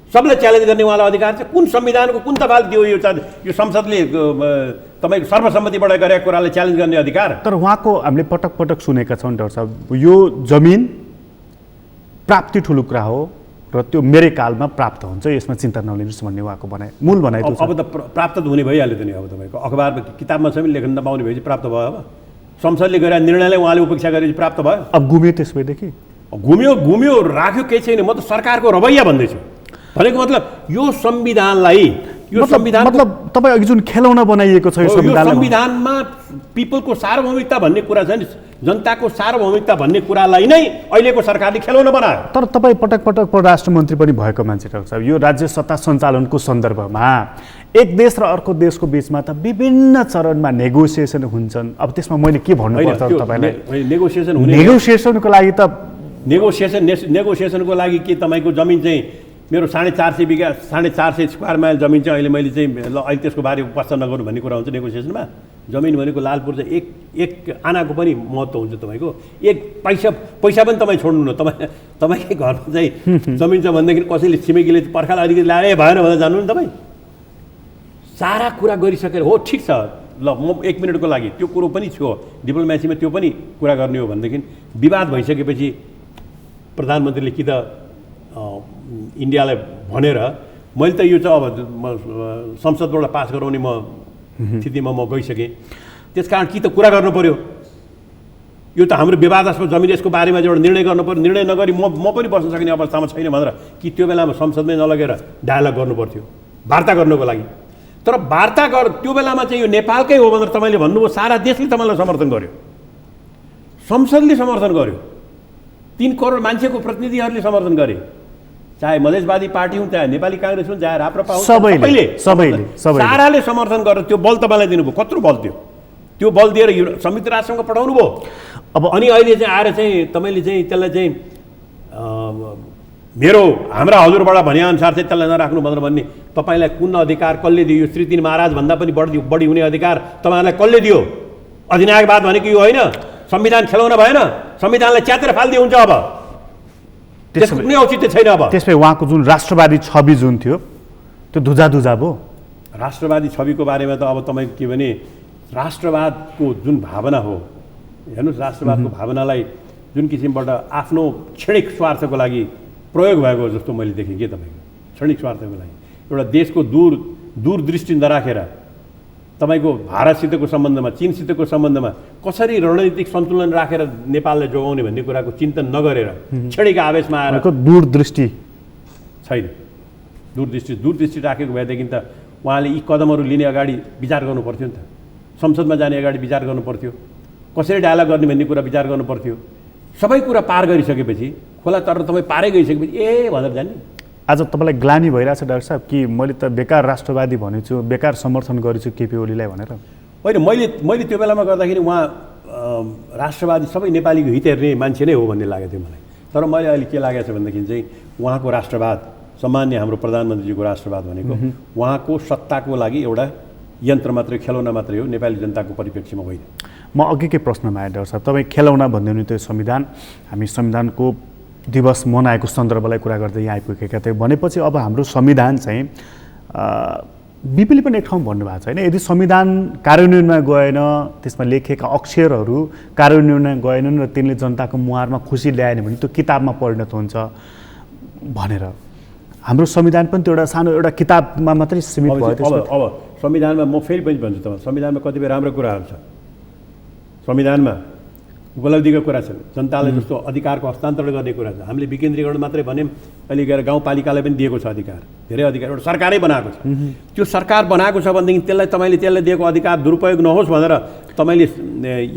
सबलाई च्यालेन्ज गर्ने उहाँलाई अधिकार छ। कुन संविधानको कुन दफाले दियो यो संसदले तपाईँको सर्वसम्मतिबाट गरेको कुरालाई च्यालेन्ज गर्ने अधिकार। तर उहाँको हामीले पटक पटक सुनेका छौँ डाक्टर साहब, यो जमिन प्राप्ति ठुलो कुरा हो र त्यो मेरै कालमा प्राप्त हुन्छ, यसमा चिन्ता नलिनुहोस् भन्ने उहाँको मूल भनाइ त छ। अब त प्राप्त त हुने भइहाल्यो त नि। अब तपाईँको अखबारमा किताबमा चाहिँ लेख्न नपाउने भएपछि प्राप्त भयो। अब संसदले गरेर निर्णयलाई उहाँले उपेक्षा गरेपछि प्राप्त भयो। अब गुम्यो त्यसैदेखि घुम्यो राख्यो केही छैन। म त सरकारको रवैया भन्दैछु। भनेको मतलब यो संविधानलाई मतलब तपाईँ अघि जुन खेलौना बनाइएको छ यो संविधानमा पिपलको सार्वभौमिकता भन्ने कुरा छ नि, जनताको सार्वभौमिकता भन्ने कुरालाई नै अहिलेको सरकारले खेलौना बनायो। तर तपाईँ पटक पटक परराष्ट्र मन्त्री पनि भएको मान्छे डाक्टर साहब, यो राज्य सत्ता सञ्चालनको सन्दर्भमा एक देश र अर्को देशको बिचमा त विभिन्न चरणमा नेगोसिएसन हुन्छन्। अब त्यसमा मैले के भन्नुपर्छ तपाईँलाई? नेगोसिएसनको लागि त नेगोसिएसनको लागि के तपाईँको जमिन चाहिँ मेरो 450 बिघा 450 स्क्वायर माइल जमिन चाहिँ अहिले मैले चाहिँ ल अहिले त्यसको बारे वास्ता नगरौँ भन्ने कुरा हुन्छ नेगोसिएसनमा। जमिन भनेको लालपुर चाहिँ एक आनाको पनि महत्त्व हुन्छ। तपाईँको एक पैसा पनि तपाईँ छोड्नु न। तपाईँकै घरमा चाहिँ जमिन छ भनेदेखि कसैले छिमेकीले पर्खाल अलिकति ल्याए भएन भनेर जान्नु नि तपाईँ। सारा कुरा गरिसकेर हो ठिक छ ल म 1 मिनटको लागि त्यो कुरो पनि थियो डिप्लोमेसीमा, त्यो पनि कुरा गर्ने हो भनेदेखि विवाद भइसकेपछि प्रधानमन्त्रीले कि त इन्डियालाई भनेर मैले त यो चाहिँ अब संसदबाट पास गराउने म स्थितिमा म गइसकेँ, त्यस कारण कि त कुरा गर्नु पर्यो। यो त हाम्रो विवादास्पद जमिन यसको बारेमा एउटा निर्णय गर्नु पर्यो। निर्णय नगरी म पनि बस्न सक्ने अवस्थामा छैन भनेर कि त्यो बेलामा संसदमै नलगेर डायलग गर्नु पर्थ्यो वार्ता गर्नुको लागि। तर वार्ता त्यो बेलामा चाहिँ यो नेपालकै हो भनेर तपाईँले भन्नुभयो। सारा देशले तपाईँलाई समर्थन गर्यो, संसदले समर्थन गर्यो, 3 करोड मान्छेको प्रतिनिधिहरूले समर्थन गरे, चाहे मधेसवादी पार्टी हुन्, चाहे नेपाली काङ्ग्रेस हुन्, चाहे राप्रपा हुन्, सबैले साराले समर्थन गरेर त्यो बल तपाईँलाई दिनुभयो। कत्रो बल थियो? त्यो बल दिएर संयुक्त राष्ट्रसँग पठाउनु भयो। अब अनि अहिले चाहिँ आएर चाहिँ तपाईँले चाहिँ त्यसलाई चाहिँ हाम्रा हजुरबाट भनेअनुसार चाहिँ त्यसलाई नराख्नु भनेर भन्ने तपाईँलाई कुन अधिकार कसले दियो? श्री 3 महाराज भन्दा पनि बढी हुने अधिकार तपाईँहरूलाई कसले दियो? अधिनायकवाद भनेको यो होइन। संविधान खेलाउन भएन, संविधानलाई च्यातेर फाल्दिए हुन्छ। अब त्यसको कुनै औचित्य छैन। अब त्यसमै उहाँको जुन राष्ट्रवादी छवि जुन थियो त्यो धुजा भयो। राष्ट्रवादी छविको बारेमा त अब तपाईँको के भने राष्ट्रवादको जुन भावना हो, हेर्नुहोस् राष्ट्रवादको भावनालाई जुन किसिमबाट आफ्नो क्षणिक स्वार्थको लागि प्रयोग भएको जस्तो मैले देखेँ के तपाईँको क्षणिक स्वार्थको लागि एउटा देशको दूरदृष्टि नराखेर तपाईँको भारतसितको सम्बन्धमा, चीनसितको सम्बन्धमा कसरी रणनीतिक सन्तुलन राखेर नेपाललाई जोगाउने भन्ने कुराको चिन्तन नगरेर क्षणिक आवेशमा आएर दूरदृष्टि छैन। दूरदृष्टि राखेको भएदेखि त उहाँले यी कदमहरू लिने अगाडि विचार गर्नु पर्थ्यो नि त। संसदमा जाने अगाडि विचार गर्नु पर्थ्यो, कसरी डायलग गर्ने भन्ने कुरा विचार गर्नु पर्थ्यो। सबै कुरा पार गरिसकेपछि खोला तर तपाईँ पारै गइसकेपछि ए भनेर जाने। आज तपाईँलाई ग्लानी भइरहेछ डाक्टर साहब कि मैले त बेकार राष्ट्रवादी भनेछु, बेकार समर्थन गरेछु केपी ओलीलाई भनेर? होइन, मैले त्यो बेलामा गर्दाखेरि उहाँ राष्ट्रवादी सबै नेपालीको हित हेर्ने मान्छे नै हो भन्ने लागेको थियो मलाई। तर मैले अहिले के लागेको छ भनेदेखि चाहिँ उहाँको राष्ट्रवाद, सामान्य हाम्रो प्रधानमन्त्रीजीको राष्ट्रवाद भनेको उहाँको सत्ताको लागि एउटा यन्त्र मात्रै, खेलौना मात्रै हो, नेपाली जनताको परिप्रेक्ष्यमा होइन। म अघिकै प्रश्नमा आएँ डाक्टर साहब, तपाईँ खेलौना भन्दै हुनु त्यो संविधान, हामी संविधानको दिवस मनाएको सन्दर्भलाई कुरा गर्दै यहाँ आइपुगेका थियौँ। भनेपछि अब हाम्रो संविधान चाहिँ बिपीले पनि एक ठाउँ भन्नुभएको छ होइन, यदि संविधान कार्यान्वयनमा गएन, त्यसमा लेखिएका अक्षरहरू कार्यान्वयनमा गएनन् र तिनले जनताको मुहारमा खुसी ल्याएन भने त्यो किताबमा परिणत हुन्छ भनेर हाम्रो संविधान पनि त्यो एउटा सानो एउटा किताबमा मात्रै सीमित भयो। अब संविधानमा म फेरि पनि भन्छु तपाईँ, संविधानमा कतिपय राम्रो कुराहरू छ, संविधानमा उपलब्धिका कुरा छन्, जनतालाई जस्तो अधिकारको हस्तान्तरण गर्ने कुरा छ। हामीले विकेन्द्रीकरण मात्रै भन्यौँ, अहिले गएर गाउँपालिकालाई पनि दिएको छ अधिकार, धेरै अधिकार एउटा सरकारै बनाएको छ। त्यो सरकार बनाएको छ भनेदेखि त्यसलाई दिएको अधिकार दुरुपयोग नहोस् भनेर तपाईँले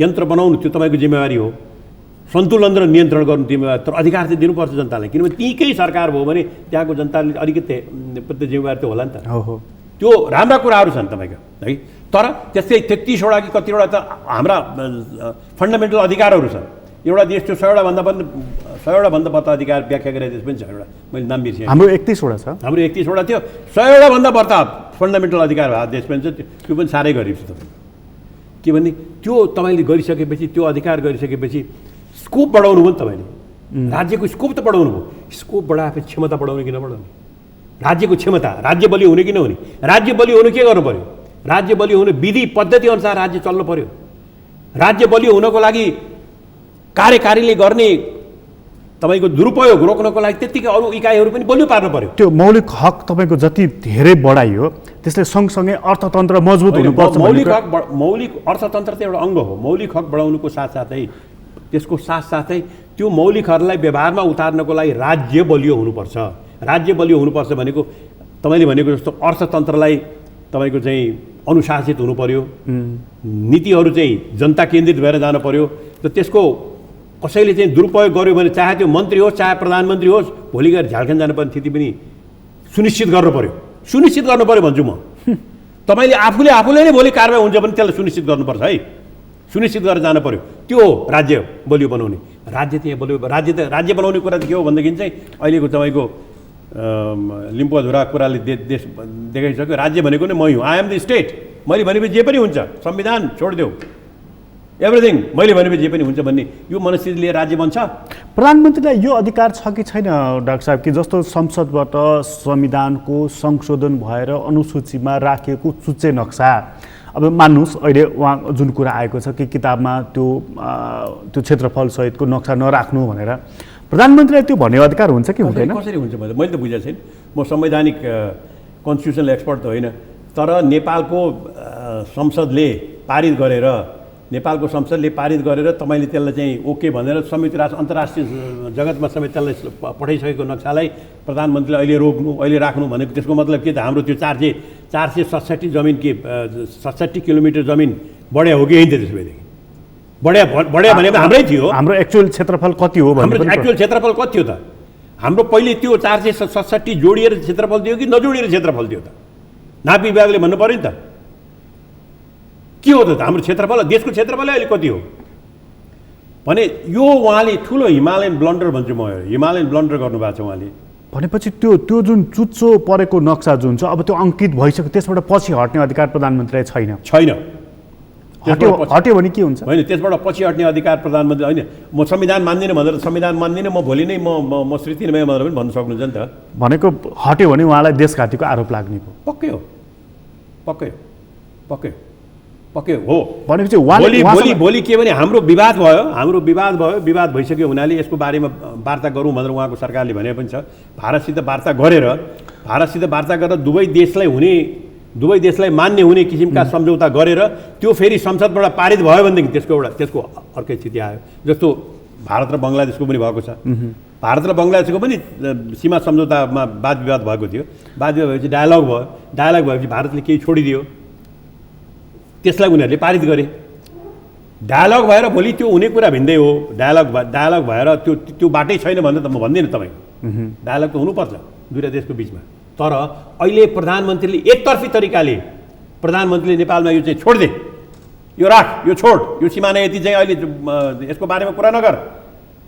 यन्त्र बनाउनु त्यो तपाईँको जिम्मेवारी हो। सन्तुलन र नियन्त्रण गर्नु जिम्मेवारी, तर अधिकार चाहिँ दिनुपर्छ जनतालाई, किनभने त्यहीकै सरकार भयो भने त्यहाँको जनताले अलिकति प्रति जिम्मेवारी त होला नि त। त्यो राम्रा कुराहरू छन् तपाईँको है। तर त्यस्तै 33वटा कि कतिवटा त हाम्रा फन्डामेन्टल अधिकारहरू छन्। एउटा देश त्यो 100वटा भन्दा बढ्ता अधिकार व्याख्या गरेर देश पनि छ, एउटा मैले नाम बिर्सेँ, हाम्रो 31वटा छ, हाम्रो 31वटा थियो, 100वटा भन्दा बढ्ता फन्डामेन्टल अधिकार भएको देश पनि छ। त्यो पनि साह्रै गरिब छ तपाईँ, के भने त्यो तपाईँले गरिसकेपछि, त्यो अधिकार गरिसकेपछि स्कोप बढाउनु भयो नि तपाईँले, राज्यको स्कोप त बढाउनु भयो। स्कोप बढाएपछि क्षमता बढाउने कि नबढाउने, राज्यको क्षमता, राज्य बलियो हुने कि नहुने, राज्य बलियो हुनु के गर्नु पऱ्यो? राज्य बलियो हुनु विधि पद्धति अनुसार राज्य चल्नु पर्यो। राज्य बलियो हुनको लागि कार्यकारीले गर्ने तपाईँको दुरुपयोग रोक्नको लागि त्यत्तिकै अरू इकाइहरू पनि बलियो पार्नु पर्यो। त्यो मौलिक हक तपाईँको जति धेरै बढाइयो त्यसले सँगसँगै अर्थतन्त्र मजबुत हुनुपर्छ। मौलिक अर्थतन्त्र त एउटा अङ्ग हो। मौलिक हक बढाउनुको साथसाथै त्यसको साथसाथै त्यो मौलिकहरूलाई व्यवहारमा उतार्नको लागि राज्य बलियो हुनुपर्छ। राज्य बलियो हुनुपर्छ भनेको तपाईँले भनेको जस्तो अर्थतन्त्रलाई तपाईँको चाहिँ अनुशासित हुनु पर्यो, नीतिहरू चाहिँ जनता केन्द्रित भएर जानु पर्यो। र त्यसको कसैले चाहिँ दुरुपयोग गर्यो भने चाहे त्यो मन्त्री होस् चाहे प्रधानमन्त्री होस् भोलि गएर झारखण्ड जानुपर्ने स्थिति पनि सुनिश्चित गर्नु पर्यो। सुनिश्चित गर्नु पर्यो भन्छु म। तपाईँले आफूले नै भोलि कारबाही हुन्छ भने त्यसलाई सुनिश्चित गर्नुपर्छ है। सुनिश्चित गरेर जानु पर्यो। त्यो हो राज्य बलियो बनाउने। राज्य बनाउने कुरा चाहिँ के हो भनेदेखि चाहिँ अहिलेको तपाईँको लिम्बुधुरा कुराले देश देखाइसक्यो। राज्य भनेको नै मै हुँ, आई एम द स्टेट। मैले भनेपछि जे पनि हुन्छ, संविधान छोडिदेऊ, एभ्रिथिङ मैले भनेपछि जे पनि हुन्छ भन्ने यो मनस्थिति लिएर राज्य बन्छ। प्रधानमन्त्रीलाई यो अधिकार छ कि छैन डाक्टर साहब, कि जस्तो संसदबाट संविधानको संशोधन भएर अनुसूचीमा राखिएको चुच्चे नक्सा, अब मान्नुहोस् अहिले उहाँ जुन कुरा आएको छ कि किताबमा त्यो क्षेत्रफल सहितको नक्सा नराख्नु भनेर, प्रधानमन्त्रीलाई त्यो भन्ने अधिकार हुन्छ कि हुँदैन? कसरी हुन्छ भने मैले त बुझेको छैन। म संवैधानिक कन्स्टिट्युसनल एक्सपर्ट त होइन, तर नेपालको संसदले पारित गरेर तपाईँले त्यसलाई चाहिँ ओके भनेर संयुक्त राष्ट्र अन्तर्राष्ट्रिय जगतमा समेत त्यसलाई पठाइसकेको नक्सालाई प्रधानमन्त्रीले अहिले रोक्नु अहिले राख्नु भनेको त्यसको मतलब के त हाम्रो त्यो 467 जमिन के 67 किलोमिटर जमिन बढ्या हो कि होइन त्यसो भएदेखि? बढ्या भनेको हाम्रै थियो। हाम्रो एक्चुअल क्षेत्रफल कति हो? हाम्रो एक्चुअल क्षेत्रफल कति थियो त? हाम्रो पहिले त्यो 467 जोडिएर क्षेत्रफल दियो कि नजोडिएर क्षेत्रफल दियो त? नापी विभागले भन्नु पऱ्यो नि त के हो त हाम्रो क्षेत्रफल, देशको क्षेत्रफल अहिले कति हो भने यो उहाँले ठुलो हिमालयन ब्लन्डर भन्छु म। हिमालयन ब्लन्डर गर्नुभएको छ उहाँले। भनेपछि त्यो जुन चुच्चो परेको नक्सा जुन छ अब त्यो अङ्कित भइसक्यो, त्यसबाट पछि हट्ने अधिकार प्रधानमन्त्रीलाई छैन। हट्यो भने के हुन्छ? होइन, त्यसबाट पछि हट्ने अधिकार प्रधानमन्त्री होइन। म संविधान मान्दिनँ भनेर संविधान मान्दिनँ, म भोलि नै म श्रीतिनमय भनेर पनि भन्न सक्नुहुन्छ नि त। भनेको हट्यो भने उहाँलाई देशघातीको आरोप लाग्ने हो। पक्कै हो भनेपछि भोलि के भने हाम्रो विवाद विवाद भइसक्यो हुनाले यसको बारेमा वार्ता गरौँ भनेर उहाँको सरकारले भने पनि छ। भारतसित वार्ता गरेर दुवै देशलाई मान्य हुने किसिमका सम्झौता गरेर त्यो फेरि संसदबाट पारित भयो भनेदेखि त्यसको अर्कै स्थिति आयो। जस्तो भारत र बङ्गलादेशको पनि भएको छ। भारत र बङ्गलादेशको पनि सीमा सम्झौतामा वाद विवाद भएको थियो। वाद विवाद भएपछि डायलग भएपछि भारतले केही छोडिदियो, त्यसलाई उनीहरूले पारित गरे। डायलग भएर भोलि त्यो हुने कुरा भिन्दै हो। डायलग भएर त्यो बाटै छैन भनेर त म भन्दिनँ तपाईँ। डायलग त हुनुपर्छ दुईवटा देशको बिचमा। तर अहिले प्रधानमन्त्रीले एकतर्फी तरिकाले प्रधानमन्त्रीले नेपालमा यो चाहिँ छोडिदे, यो राख, यो छोड, यो सिमाना यति चाहिँ अहिले यसको बारेमा कुरा नगर,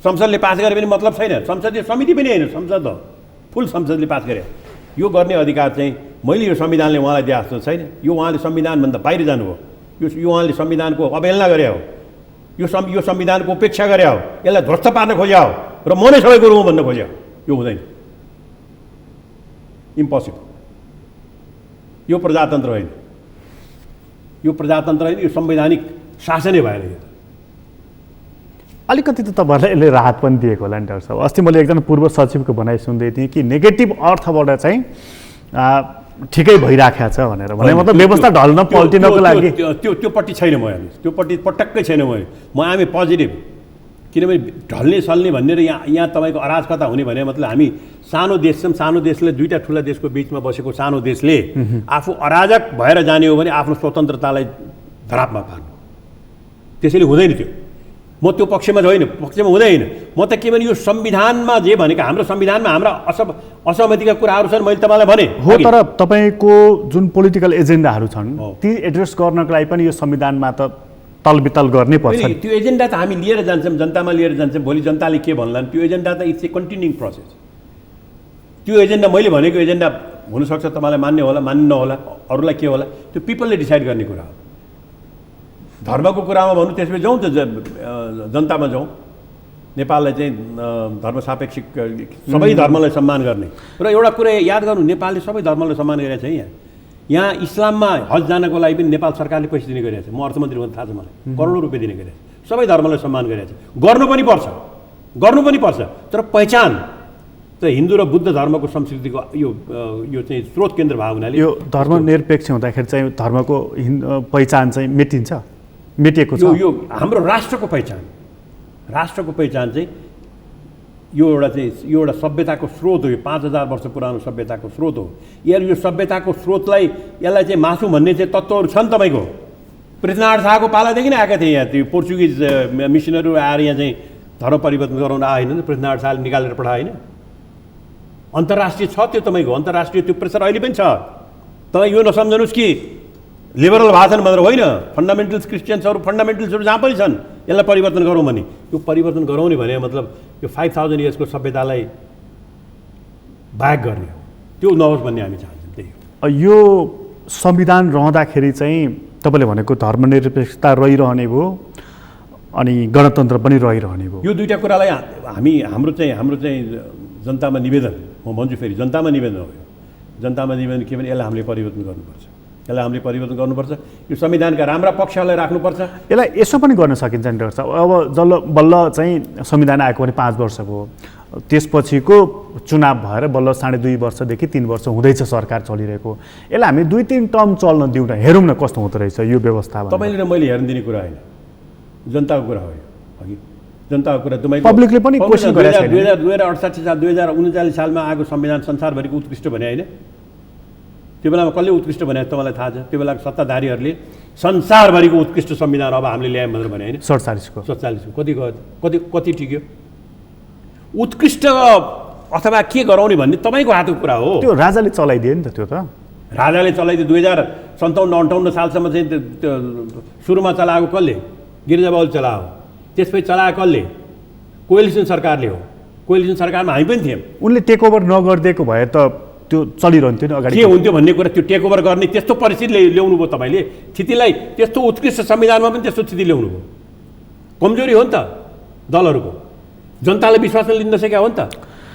संसदले पास गरे पनि मतलब छैन, संसदीय समिति पनि होइन, संसद हो, फुल संसदले पास गरे। यो गर्ने अधिकार चाहिँ मैले यो संविधानले उहाँलाई दिए जस्तो छैन। यो उहाँले संविधानभन्दा बाहिर जानुभयो। यो उहाँले संविधानको अवहेलना गरे हो, यो संविधानको उपेक्षा गरे हो, यसलाई ध्वस्त पार्न खोज्या हो र म नै सबै गरौँ भन्न खोज्यो। यो हुँदैन, इम्पोसिबल। यो प्रजातन्त्र होइन, यो संवैधानिक शासनै भएर यो अलिकति त तपाईँहरूलाई यसले राहत पनि दिएको होला नि डाक्टर साहब। अस्ति मैले एकजना पूर्व सचिवको भनाइ सुन्दै थिएँ कि नेगेटिभ अर्थबाट चाहिँ ठिकै भइराखेको छ भनेर। भने मतलब व्यवस्था ढल्न पल्टिनको लागि त्योपट्टि छैन म। त्योपट्टि पटक्कै छैन म आएँ पोजिटिभ। किनभने ढल्ने सल्ने भनेर यहाँ तपाईँको अराजकता हुने भने मतलब हामी सानो देश छौँ। सानो देशले दुईवटा ठुला देशको बिचमा बसेको सानो देशले आफू अराजक भएर जाने हो भने आफ्नो स्वतन्त्रतालाई धरापमा पार्नु, त्यसैले हुँदैन। त्यो म त्यो पक्षमा हुँदैन। म त के भने यो संविधानमा जे भनेको हाम्रो संविधानमा हाम्रा असहमतिका कुराहरू छन्, मैले तपाईँलाई भने हो। तर तपाईँको जुन पोलिटिकल एजेन्डाहरू छन् ती एड्रेस गर्नको लागि पनि यो संविधानमा त तलबितल गर्नै पर्छ। त्यो एजेन्डा त हामी लिएर जान्छौँ, जनतामा लिएर जान्छौँ। भोलि जनताले के भन्लान् त्यो एजेन्डा त इट्स ए कन्टिन्युइङ प्रोसेस। त्यो एजेन्डा मैले भनेको एजेन्डा हुनसक्छ तपाईँलाई मान्ने होला, मान्नु नहोला, अरूलाई के होला, त्यो पिपलले डिसाइड गर्ने कुरा हो। धर्मको कुरामा भन्नु त्यसपछि जाउँ त जनतामा जाउँ। नेपाललाई चाहिँ धर्म सापेक्षिक सबै धर्मलाई सम्मान गर्ने र एउटा कुरा याद गर्नु, नेपालले सबै धर्मलाई सम्मान गरेको छ। यहाँ यहाँ इस्लाममा हज जानको लागि पनि नेपाल सरकारले पैसा दिने गरिरहेको छ। म अर्थमन्त्री हुँदा थाहा छ मलाई, करोडौँ रुपियाँ दिने गरिरहेको छ। सबै धर्मलाई सम्मान गरिरहेको छ। गर्नु पनि पर्छ, तर पहिचान त हिन्दू र बुद्ध धर्मको संस्कृतिको यो चाहिँ स्रोत केन्द्र भएको हुनाले यो धर्मनिरपेक्ष हुँदाखेरि चाहिँ धर्मको पहिचान चाहिँ मेटिएको छ। यो हाम्रो राष्ट्रको पहिचान चाहिँ यो एउटा सभ्यताको स्रोत हो। यो 5000 वर्ष पुरानो सभ्यताको स्रोत हो। यो सभ्यताको स्रोतलाई यसलाई चाहिँ मासु भन्ने चाहिँ तत्त्वहरू छन्। तपाईँको पृथ्वीनारायण शाहको पालादेखि नै आएका थिए। यहाँ त्यो पोर्चुगिज मिसनहरू आएर यहाँ चाहिँ धर्म परिवर्तन गराउन आएन। पृथ्वीनारायण शाहले निकालेर पठाएन। अन्तर्राष्ट्रिय छ त्यो, तपाईँको अन्तर्राष्ट्रिय त्यो प्रेसर अहिले पनि छ। तपाईँ यो नसम्झनुहोस् कि लिबरल भाषण भनेर होइन, फन्डामेन्टल्स क्रिस्चियन्सहरू फन्डामेन्टल्सहरू जहाँ पनि छन् यसलाई परिवर्तन गरौँ भने, यो परिवर्तन गराउने भने मतलब यो 5000 इयर्सको सभ्यतालाई बाहेक गर्ने हो। त्यो नहोस् भन्ने हामी चाहन्छौँ। त्यही हो। यो संविधान रहँदाखेरि चाहिँ तपाईँले भनेको धर्मनिरपेक्षता रहिरहने भयो अनि गणतन्त्र पनि रहिरहने भयो। यो दुईवटा कुरालाई हाम्रो चाहिँ जनतामा निवेदन, म भन्छु फेरि जनतामा निवेदन हो। जनतामा निवेदन के भने यसलाई हामीले परिवर्तन गर्नुपर्छ। यो संविधानका राम्रा पक्षहरूलाई राख्नुपर्छ। यसलाई यसो पनि गर्न सकिन्छ नि डाक्टर साहब। अब बल्ल चाहिँ संविधान आएको पनि 5 वर्ष भयो, त्यसपछिको चुनाव भएर बल्ल 2.5 वर्षदेखि 3 वर्ष हुँदैछ सरकार चलिरहेको। यसलाई हामी 2-3 टर्म चल्न दिउँ न, हेरौँ न कस्तो हुँदो रहेछ यो व्यवस्था। तपाईँले र मैले हेर्न दिने कुरा होइन, जनताको कुरा हो अघि जनताको कुरा। पब्लिकले पनि कोसिस गरेको छैन। 2068 साल 2039 सालमा आएको संविधान संसारभरिको उत्कृष्ट भने होइन? त्यो बेलामा कसले उत्कृष्ट भने तपाईँलाई थाहा छ? त्यो बेलाको सत्ताधारीहरूले संसारभरिको उत्कृष्ट संविधान अब हामीले ल्यायौँ भनेर भने होइन? 47 कति टिक्यो? उत्कृष्ट अथवा के गराउने भन्ने तपाईँको हातको कुरा हो। त्यो राजाले चलाइदियो नि त। त्यो त राजाले चलाइदियो। 2057-58 सालसम्म चाहिँ सुरुमा चलाएको कसले? गिरिजाबाबुले चलायो। त्यसपछि चलाएको कसले? कोएलिसन सरकारले हो। कोएलिसन सरकारमा हामी पनि थियौँ। उनले टेक ओभर नगरिदिएको भए त त्यो चलिरहन्थ्यो नि अगाडि। के हुन्थ्यो भन्ने कुरा, त्यो टेक ओभर गर्ने त्यस्तो परिस्थिति ल्याउनु भयो तपाईँले। स्थितिलाई त्यस्तो उत्कृष्ट संविधानमा पनि त्यस्तो स्थिति ल्याउनु भयो। कमजोरी हो नि त दलहरूको। जनताले विश्वासमा लिन नसकेका हो नि त।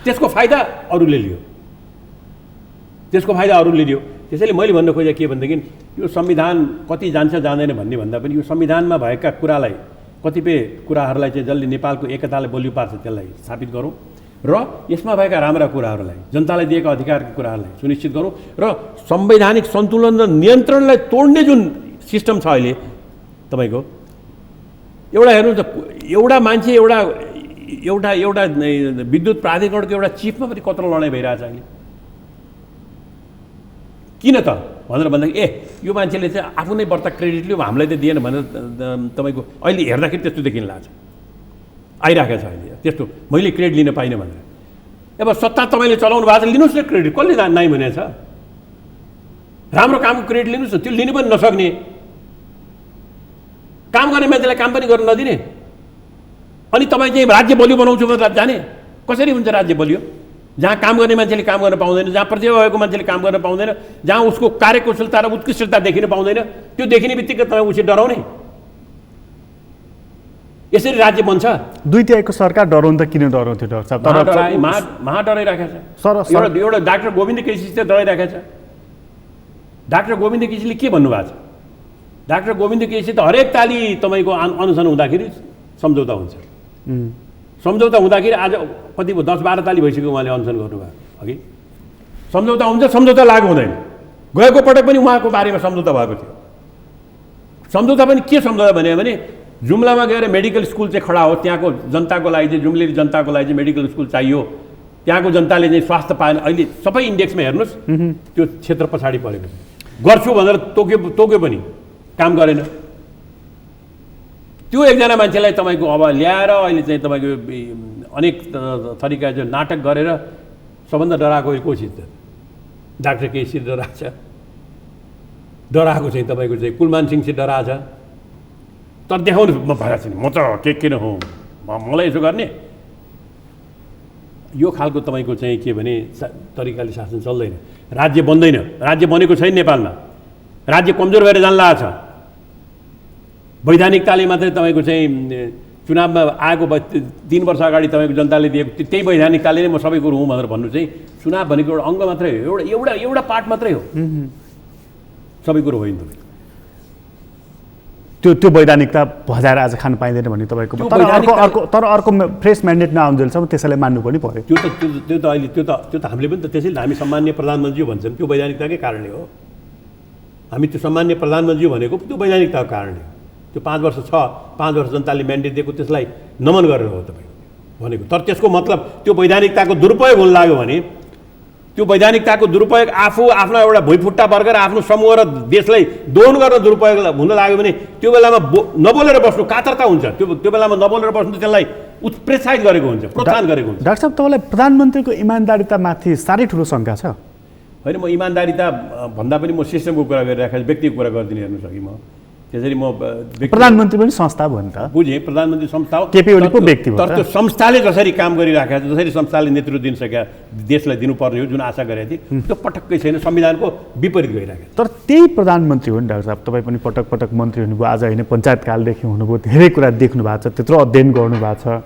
त्यसको फाइदा अरूले लियो। त्यसैले मैले भन्न खोजेँ के भनेदेखि यो संविधान कति जान्छ जाँदैन भन्ने भन्दा पनि यो संविधानमा भएका कुरालाई, कतिपय कुराहरूलाई चाहिँ जसले नेपालको एकतालाई बलियो पार्छ त्यसलाई स्थापित गरौँ र यसमा भएका राम्रा कुराहरूलाई, जनतालाई दिएका अधिकारका कुराहरूलाई सुनिश्चित गरौँ र संवैधानिक सन्तुलन र नियन्त्रणलाई तोड्ने जुन सिस्टम छ अहिले तपाईँको, एउटा हेर्नुहोस् त, एउटा मान्छे एउटा विद्युत प्राधिकरणको एउटा चिफमा पनि कत्रो लडाइँ भइरहेछ अहिले। किन त भनेर भन्दाखेरि यो मान्छेले चाहिँ आफू नै बढ्ता क्रेडिट लियो, हामीलाई त दिएन भनेर तपाईँको अहिले हेर्दाखेरि त्यस्तो देखिन लाग्छ, आइरहेको छ अहिले त्यस्तो। मैले क्रेडिट लिन पाइनँ भनेर। अब सत्ता तपाईँले चलाउनु भएको छ, लिनुहोस् न क्रेडिट। कसले नाइ भनेको छ? राम्रो कामको क्रेडिट लिनुहोस् न। त्यो लिनु पनि नसक्ने, काम गर्ने मान्छेलाई काम पनि गर्न नदिने, अनि तपाईँ चाहिँ राज्य बलियो बनाउँछु भनेर जाने। कसरी हुन्छ राज्य बलियो? जहाँ काम गर्ने मान्छेले काम गर्न पाउँदैन, जहाँ प्रतिभा भएको मान्छेले काम गर्न पाउँदैन, जहाँ उसको कार्यकुशलता र उत्कृष्टता देखिन पाउँदैन, त्यो देखिने बित्तिकै तपाईँ उसी डराउने। यसरी राज्य बन्छ। 2/3 सरकार डराउनु त किन डराउँथ्यो डाक्टर साहब? तर महा डराइरहेको छ। एउटा डाक्टर गोविन्द केसी चाहिँ डराइरहेको छ। डाक्टर गोविन्द केसीले के भन्नुभएको छ? डाक्टर गोविन्द केसी त हरेक ताली तपाईँको अनसन हुँदाखेरि सम्झौता हुन्छ। सम्झौता हुँदाखेरि आज कति 10-12 ताली भइसक्यो उहाँले अनसन गर्नुभयो। अघि सम्झौता हुन्छ, सम्झौता लागु हुँदैन। गएको पटक पनि उहाँको बारेमा सम्झौता भएको थियो। सम्झौता पनि के सम्झौता भने जुम्लामा गएर मेडिकल स्कुल चाहिँ खडा हो, त्यहाँको जनताको लागि चाहिँ, जुम्लेली जनताको लागि चाहिँ मेडिकल स्कुल चाहियो, त्यहाँको जनताले चाहिँ स्वास्थ्य पाएन। अहिले सबै इन्डेक्समा हेर्नुहोस् त्यो क्षेत्र पछाडि परेको छ। गर्छु भनेर तोक्यो पनि काम गरेन। त्यो एकजना मान्छेलाई तपाईँको अब ल्याएर अहिले चाहिँ तपाईँको अनेक थरीका जो नाटक गरेर सबभन्दा डराएको कोसिस त डाक्टर केसी डराएको छ। डराएको चाहिँ तपाईँको चाहिँ कुलमान सिंह चाहिँ डराएको छ। तर देखाउनु म भइरहेको छु नि, म त किन हो, मलाई यसो गर्ने। यो खालको तपाईँको चाहिँ के भने तरिकाले शासन चल्दैन। राज्य बन्दैन। राज्य बनेको छैन नेपालमा। राज्य कमजोर भएर जान लागेको छ। वैधानिकताले मात्रै तपाईँको चाहिँ चुनावमा आएको 3 वर्ष अगाडि तपाईँको जनताले दिएको त्यही वैधानिकताले नै म सबै कुरो हुँ भनेर भन्नु चाहिँ चुनाव भनेको एउटा अङ्ग मात्रै हो, एउटा पार्ट मात्रै हो। सबै कुरो होइन तपाईँ त्यो वैधानिकता भजाएर आज खान पाइँदैन भन्ने तपाईँको तर अर्को फ्रेस म्यान्डेट नआउन्जेलसम्म त्यसैलाई मान्नु पनि पर्यो। त्यो त अहिले त्यो त हामीले पनि त त्यसैले हामी सम्मान्य प्रधानमन्त्री भन्छौँ, त्यो वैधानिकताकै कारणले हो। हामी त्यो सम्मान्य प्रधानमन्त्री भनेको त्यो वैधानिकताको कारणले हो। त्यो 5 वर्ष छ, 5 वर्ष जनताले म्यान्डेट दिएको त्यसलाई नमन गरेर हो तपाईँ भनेको। तर त्यसको मतलब त्यो वैधानिकताको दुरुपयोग हुन लाग्यो भने, त्यो वैधानिकताको दुरुपयोग आफू आफ्नो एउटा भुइँफुट्टा वर्ग र आफ्नो समूह र देशलाई दोहन गर्न दुरुपयोग हुन लाग्यो भने त्यो बेलामा नबोलेर बस्नु कातरता हुन्छ। त्यो बेलामा नबोलेर बस्नु त्यसलाई उत्प्रेत्साहित गरेको हुन्छ, प्रोत्साहन गरेको हुन्छ। डाक्टर साहब, तपाईँलाई प्रधानमन्त्रीको इमान्दारितामाथि साह्रै ठुलो शङ्का छ? होइन, म इमान्दारिता भन्दा पनि म सिस्टमको कुरा गरिरहेको छु, व्यक्तिको कुरा गरिदिनु हेर्नुहोस् अघि म त्यसरी म प्रधानमन्त्री पनि संस्था हो नि त। बुझेँ, प्रधानमन्त्री संस्था हो, केपी ओलीको व्यक्ति हो। तर त्यो संस्थाले जसरी काम गरिराखेको छ, जसरी संस्थाले नेतृत्व दिन सके, देशलाई दिनुपर्ने हो जुन आशा गरेको थिएँ, त्यो पटक्कै छैन, संविधानको विपरीत गइरहेको छ। तर त्यही प्रधानमन्त्री हो नि डाक्टर साहब, तपाईँ पनि पटक पटक मन्त्री हुनुभयो, आज होइन पञ्चायत कालदेखि हुनुभयो, धेरै कुरा देख्नु भएको छ, त्यत्रो अध्ययन गर्नुभएको छ।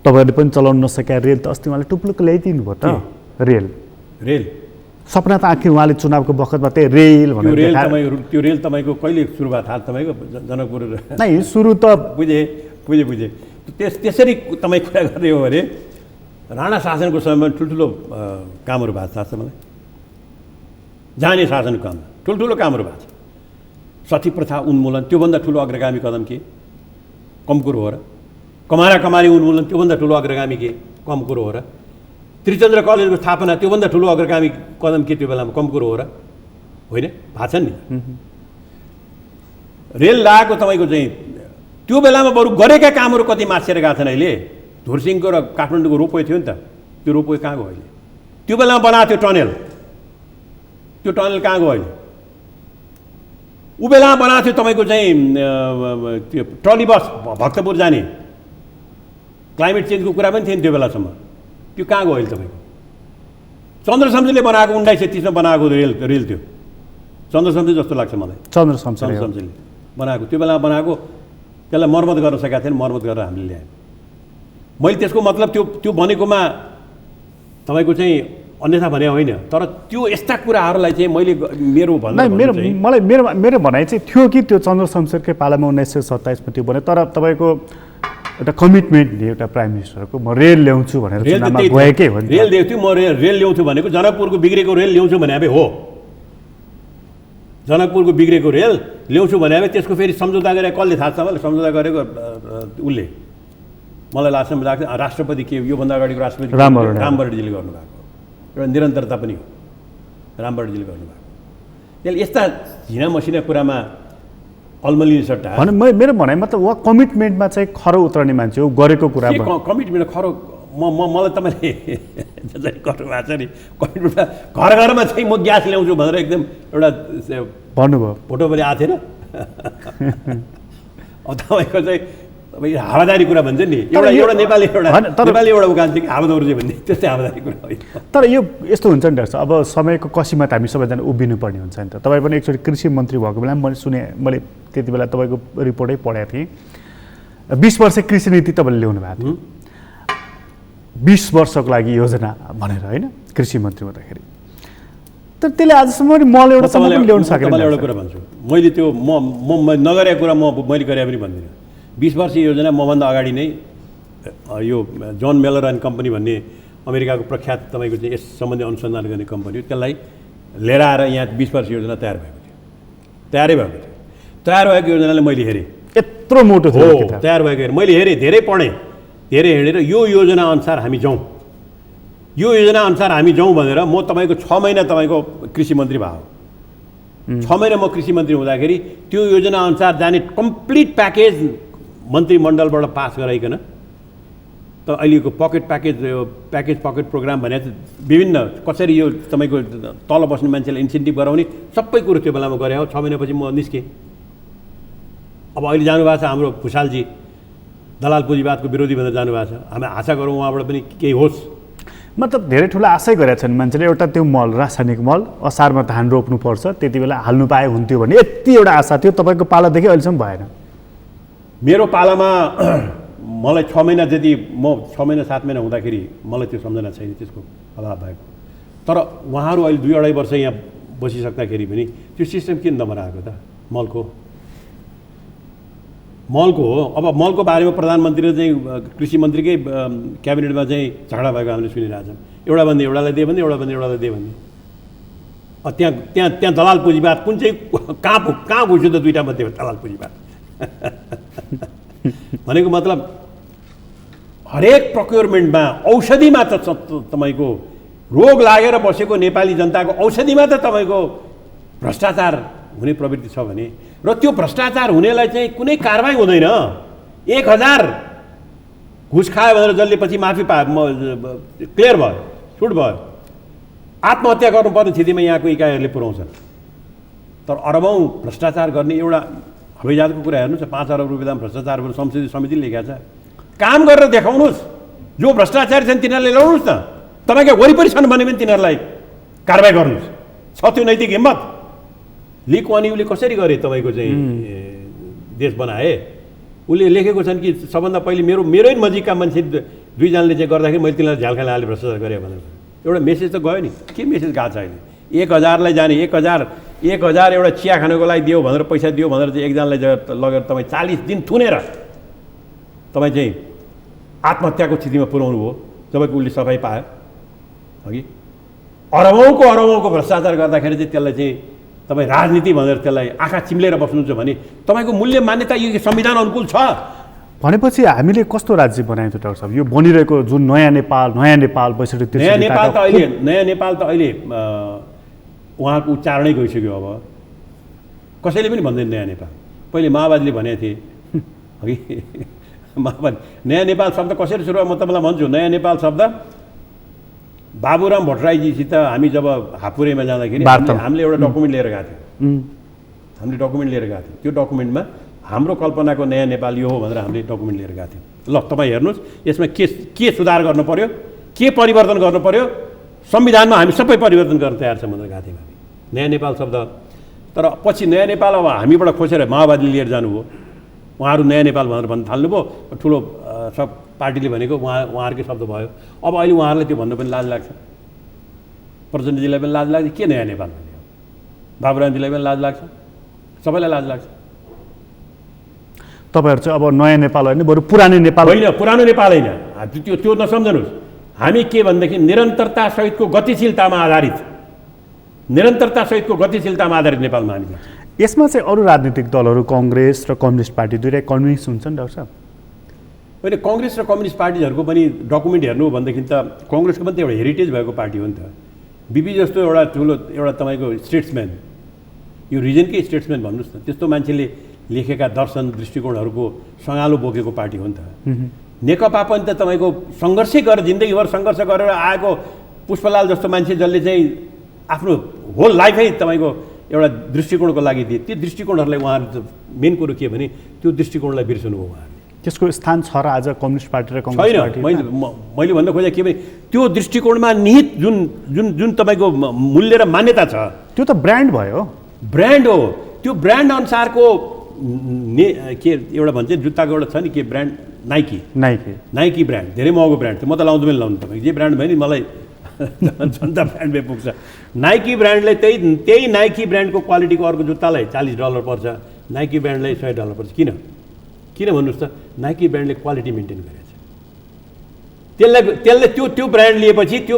तपाईँहरूले पनि चलाउन नसकेका रेल त अस्ति उहाँले टुप्लुक्क ल्याइदिनु भयो त। रेल सपना त आखिर उहाँले चुनावको बखतमा त्यही रेल भनेर त्यो रेल तपाईँको कहिले सुरु भएको थाहा तपाईँको? जनकपुर नै सुरु त बुझेँ। त्यसरी तपाईँ कुरा गर्ने हो भने राणा शासनको समयमा ठुल्ठुलो कामहरू भएको छ मलाई, जाने शासनको काम ठुल्ठुलो कामहरू भएको छ। सती प्रथा उन्मूलन त्योभन्दा ठुलो अग्रगामी कदम के? कम कुरो हो र? कमारी उन्मूलन त्योभन्दा ठुलो अग्रगामी के? कम कुरो हो र? त्रिचन्द्र कलेजको स्थापना त्योभन्दा ठुलो अग्रगामी कदम के? त्यो बेलामा कम कुरो हो र? होइन, भएको छ नि। रेल लगाएको तपाईँको चाहिँ त्यो बेलामा बरु गरेका कामहरू कति मासेर गएको छन् अहिले। धुरसिङको र काठमाडौँको रोपवे थियो नि त, त्यो रोपवे कहाँ गयो अहिले? त्यो बेलामा बनाएको थियो टनेल, त्यो टनेल कहाँ गयो अहिले? ऊ बेलामा बनाएको थियो तपाईँको चाहिँ त्यो ट्रली बस भक्तपुर जाने, क्लाइमेट चेन्जको कुरा पनि थिएन त्यो बेलासम्म, त्यो कहाँ गयो अहिले तपाईँको? चन्द्रशमशेरले बनाएको 1930 मा बनाएको रेल त्यो चन्द्रशमशेर जस्तो लाग्छ मलाई। चन्द्रशमशेरले बनाएको त्यो बेलामा बनाएको, त्यसलाई मर्मत गर्न सकेका थिएन, मर्मत गरेर हामीले ल्यायौँ। मैले त्यसको मतलब त्यो भनेकोमा तपाईँको चाहिँ अन्यथा भने होइन, तर त्यो यस्ता कुराहरूलाई चाहिँ मैले मेरो भनाइ चाहिँ थियो कि त्यो चन्द्रशमशेरकै पालामा 1927 मा त्यो बन्यो। तर तपाईँको एउटा कमिटमेन्ट नि एउटा प्राइम मिनिस्टरको, म रेल ल्याउँछु भनेर चुनावमा गएकै हो नि। रेल ल्याउँथ्यो, म रेल ल्याउँछु भनेको जनकपुरको बिग्रेको रेल ल्याउँछु भने अब हो, जनकपुरको बिग्रेको रेल ल्याउँछु भने अब त्यसको फेरि सम्झौता गरेर कसले थाहा छ मलाई? सम्झौता गरेको उसले, मलाई लाग्छ राष्ट्रपति के योभन्दा अगाडिको राष्ट्रपति रामबरजीले गर्नुभएको एउटा निरन्तरता पनि हो, रामबरजीले गर्नुभएको। त्यसले यस्ता झिना मसिना कुरामा अल्मलिने सट्टा मेरो भनाइमा त उहाँ कमिटमेन्टमा चाहिँ खरो उत्रने मान्छे हो, गरेको कुरा कमिटमेन्ट खरो मलाई तपाईँले जसरी गर्नुभएको छ नि कमिटमेन्टमा घर घरमा चाहिँ म ग्यास ल्याउँछु भनेर एकदम एउटा भन्नुभयो, फोटो पनि आएको थिएन। अब तपाईँको चाहिँ तपाईँ हावादारी कुरा भन्छ नि, एउटा नेपाली एउटा उखान थियो कि हावादौर्जे भन्ने, त्यस्तै हावादारी कुरा होइन। तर यो यस्तो हुन्छ नि डाक्टर, अब समयको कसीमा त हामी सबैजना उभिनु पर्ने हुन्छ नि त। तपाईँ पनि एकचोटि कृषि मन्त्री भएको बेला मैले त्यति बेला तपाईँको रिपोर्टै पढेको थिएँ। 20 वर्ष कृषि नीति तपाईँले ल्याउनु भएको थियो, 20 वर्षको लागि योजना भनेर होइन, कृषि मन्त्री हुँदाखेरि। तर त्यसले आजसम्म पनि मल एउटासम्म पनि ल्याउन सकेन। तपाईँलाई एउटा कुरा भन्छु, मैले त्यो म नगरेको कुरा मैले गरे पनि भन्दिनँ। 20 वर्ष योजना मभन्दा अगाडि नै यो जोन मेलर एन्ड कम्पनी भन्ने अमेरिकाको प्रख्यात तपाईँको चाहिँ यस सम्बन्धी अनुसन्धान गर्ने कम्पनी हो, त्यसलाई लिएर आएर यहाँ 20 वर्ष योजना तयारै भएको थियो। तयार भएको योजनालाई मैले हेरेँ, यत्रो मोटो थियो तयार भएको हेरेँ, मैले हेरेँ, धेरै पढेँ, धेरै हिँडेर यो योजना अनुसार हामी जाउँ, यो योजना अनुसार हामी जाउँ भनेर म तपाईँको 6 महिना तपाईँको कृषि मन्त्री भएको। 6 महिना म कृषि मन्त्री हुँदाखेरि त्यो योजना अनुसार जाने कम्प्लिट प्याकेज मन्त्रीमण्डलबाट पास गराइकन त अहिलेको पकेट प्रोग्राम भने विभिन्न कसरी यो तपाईँको तल बस्ने मान्छेलाई इन्सेन्टिभ गराउने सबै कुरो त्यो बेलामा गरे हो। 6 महिनापछि म निस्केँ। अब अहिले जानुभएको छ हाम्रो भुषालजी, दलाल पुँजीवादको विरोधी भनेर जानुभएको छ, हामी आशा गरौँ उहाँबाट पनि केही होस्। मतलब धेरै ठुलो आशै गरेका छन् मान्छेले, एउटा त्यो मल रासायनिक मल असारमा धान रोप्नुपर्छ त्यति बेला हाल्नु पाए हुन्थ्यो भन्ने यति एउटा आशा थियो। तपाईँको पालादेखि अहिलेसम्म भएन। मेरो पालामा मलाई 6 महिना जति म 6 महिना 7 महिना हुँदाखेरि मलाई त्यो सम्झना छैन त्यसको अभाव भएको। तर उहाँहरू अहिले 2-2.5 वर्ष यहाँ बसिसक्दाखेरि पनि त्यो सिस्टम किन नबनाएको त? मलको हो। अब मलको बारेमा प्रधानमन्त्री र चाहिँ कृषि मन्त्रीकै क्याबिनेटमा चाहिँ झगडा भएको हामीले सुनिरहेको छौँ। एउटा भन्दा एउटालाई दिए भने, एउटा भन्दा एउटालाई दिए भने। त्यहाँ त्यहाँ त्यहाँ दलाल पुँजीवाद कुन चाहिँ कहाँ बुझ्यो त? दुईवटा मध्ये दलाल पुँजीवाद भनेको मतलब हरेक प्रोक्योरमेन्टमा औषधिमा त तपाईँको रोग लागेर बसेको नेपाली जनताको औषधिमा त तपाईँको भ्रष्टाचार हुने प्रवृत्ति छ भने र त्यो भ्रष्टाचार हुनेलाई चाहिँ कुनै कारबाही हुँदैन। 1000 घुस खायो भनेर जसले पछि माफी क्लियर भयो, छुट भयो, आत्महत्या गर्नुपर्ने स्थितिमा यहाँको इकाइहरूले पुर्याउँछन्। तर अरबौँ भ्रष्टाचार गर्ने एउटा हवाईजहाजको कुरा हेर्नुहोस्, 5 अरब रुपियाँ दाम भ्रष्टाचार भनेर संसदीय समितिले लेखेको छ। काम गरेर देखाउनुहोस्, जो भ्रष्टाचारी छन् तिनीहरूले ल्याउनुहोस् न। तपाईँको वरिपरि छन् भने पनि तिनीहरूलाई कारबाही गर्नुहोस्। छ त्यो नैतिक हिम्मत? ली कुआन यूले कसरी गरे तपाईँको चाहिँ देश बनाए? उसले लेखेको छन् कि सबभन्दा पहिले मेरै नजिकका मान्छे 2 जनाले चाहिँ गर्दाखेरि मैले तिनीहरूलाई झ्यालखाना हालेर भ्रष्टाचार गरेँ भनेर एउटा मेसेज त गयो नि। के मेसेज गएको छ अहिले? 1000लाई जाने 1000 एउटा चिया खानको लागि दियो भनेर पैसा दियो भनेर चाहिँ एकजनालाई लगेर तपाईँ 40 दिन थुनेर तपाईँ चाहिँ आत्महत्याको स्थितिमा पुर्याउनु भयो। तपाईँको उसले सफाइ पायो अघि। अरबौँको भ्रष्टाचार गर्दाखेरि चाहिँ त्यसलाई चाहिँ तपाईँ राजनीति भनेर त्यसलाई आँखा चिम्लेर बस्नुहुन्छ भने तपाईँको मूल्य मान्यता यो संविधान अनुकूल छ भनेपछि हामीले कस्तो राज्य बनायौँ त डाक्टर साहब? यो बनिरहेको जुन नयाँ नेपाल 62 नयाँ नेपाल त अहिले उहाँको उच्चारणै गइसक्यो। अब कसैले पनि भन्दैन नयाँ नेपाल। पहिले माओवादीले भनेको थिए अघि माओवादी नयाँ नेपाल शब्द कसरी सुरु? म तपाईँलाई भन्छु, नयाँ नेपाल शब्द बाबुराम भट्टराईजीसित हामी जब हापुरेमा जाँदाखेरि हामीले एउटा डकुमेन्ट लिएर गएको थियौँ। त्यो डकुमेन्टमा हाम्रो कल्पनाको नयाँ नेपाल यो हो भनेर हामीले डकुमेन्ट लिएर गएको थियौँ। ल तपाईँ हेर्नुहोस्, यसमा के सुधार गर्नु पर्यो, के परिवर्तन गर्नु पर्यो, संविधानमा हामी सबै परिवर्तन गर्न तयार छ भनेर गएको थियौँ हामी। नयाँ नेपाल शब्द तर पछि नयाँ नेपाल अब हामीबाट खोसेर माओवादीले लिएर जानुभयो। उहाँहरू नयाँ नेपाल भनेर भन्न थाल्नुभयो। ठुलो सब पार्टीले भनेको उहाँहरूकै शब्द भयो। अब अहिले उहाँहरूलाई त्यो भन्नु पनि लाज लाग्छ। प्रचण्डजीलाई पनि लाज लाग्छ। के नयाँ नेपाल भन्ने हो? बाबुरामजीलाई पनि लाज लाग्छ, सबैलाई लाज लाग्छ। तपाईँहरू चाहिँ अब नयाँ नेपाल होइन, बरु पुरानो नेपाल होइन। पुरानो नेपाल होइन, त्यो नसम्झनुहोस्। हामी के भनेदेखि निरन्तरता सहितको गतिशीलतामा आधारित नेपालमा हामी छौँ। यसमा चाहिँ अरू राजनीतिक दलहरू काङ्ग्रेस र कम्युनिस्ट पार्टी दुईटै कन्भिन्स हुन्छन् डाक्टर साहब? होइन, कङ्ग्रेस र कम्युनिस्ट पार्टीहरूको पनि डकुमेन्ट हेर्नु हो भनेदेखि त कङ्ग्रेसको पनि त एउटा हेरिटेज भएको पार्टी हो नि त। बिपी जस्तो एउटा ठुलो एउटा तपाईँको स्टेट्सम्यान, यो रिजनकै स्टेट्सम्यान भन्नुहोस् न, त्यस्तो मान्छेले लेखेका दर्शन दृष्टिकोणहरूको सँगालो बोकेको पार्टी हो नि त। नेकपा पनि त तपाईँको सङ्घर्षै गरेर जिन्दगीभर सङ्घर्ष गरेर आएको पुष्पलाल जस्तो मान्छे जसले चाहिँ आफ्नो होल लाइफै तपाईँको एउटा दृष्टिकोणको लागि दिए। त्यो दृष्टिकोणहरूलाई उहाँहरू मेन कुरो के भने त्यो दृष्टिकोणलाई बिर्सनु हो उहाँहरूले। त्यसको स्थान छ र आज कम्युनिस्ट पार्टी र कङ्ग्रेस पार्टी? मैले भन्न खोजेँ के भने त्यो दृष्टिकोणमा निहित जुन तपाईँको मूल्य र मान्यता छ त्यो त ब्रान्ड भयो। ब्रान्ड हो। त्यो ब्रान्ड अनुसारको के एउटा भन्छ जुत्ताको एउटा छ नि के ब्रान्ड? नाइकी ब्रान्ड धेरै महँगो ब्रान्ड थियो। म त लाउँदैन लाउनु, तपाईँ जे ब्रान्ड भयो नि मलाई जनता ब्रान्डमै पुग्छ। नाइकी ब्रान्डले त्यही नाइकी ब्रान्डको क्वालिटीको अर्को जुत्तालाई $40 पर्छ, नाइकी ब्रान्डलाई $100 पर्छ। किन भन्नुहोस् त? नाइकी ब्रान्डले क्वालिटी मेन्टेन गरेको छ। त्यसले त्यो ब्रान्ड लिएपछि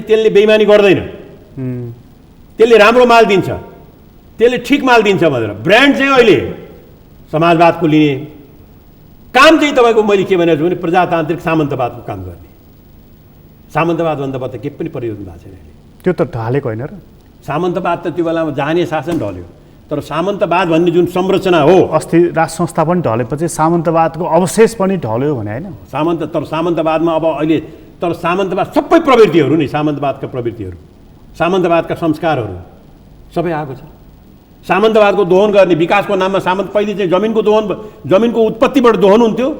त्यसले बेइमानी गर्दैन, त्यसले राम्रो माल दिन्छ, त्यसले ठिक माल दिन्छ भनेर। ब्रान्ड चाहिँ अहिले समाजवादको लिने काम चाहिँ तपाईँको मैले के भनेको छु भने प्रजातान्त्रिक सामन्तवादको काम गर्ने। सामन्तवादभन्दा त केही पनि परिवर्तन भएको छैन अहिले। त्यो त ढलेको होइन र? सामन्तवाद त त्यो बेलामा जाने शासन ढल्यो, तर सामन्तवाद भन्ने जुन संरचना हो, अस्ति राष्ट्र संस्था पनि ढलेपछि सामन्तवादको अवशेष पनि ढल्यो भने होइन? तर सामन्तवादमा अब अहिले सामन्तवाद सबै प्रवृत्तिहरू नि, सामन्तवादका प्रवृत्तिहरू, सामन्तवादका संस्कारहरू सबै आएको छ। सामन्तवादको दोहन गर्ने विकासको नाममा पहिले चाहिँ जमिनको उत्पत्तिबाट दोहन हुन्थ्यो।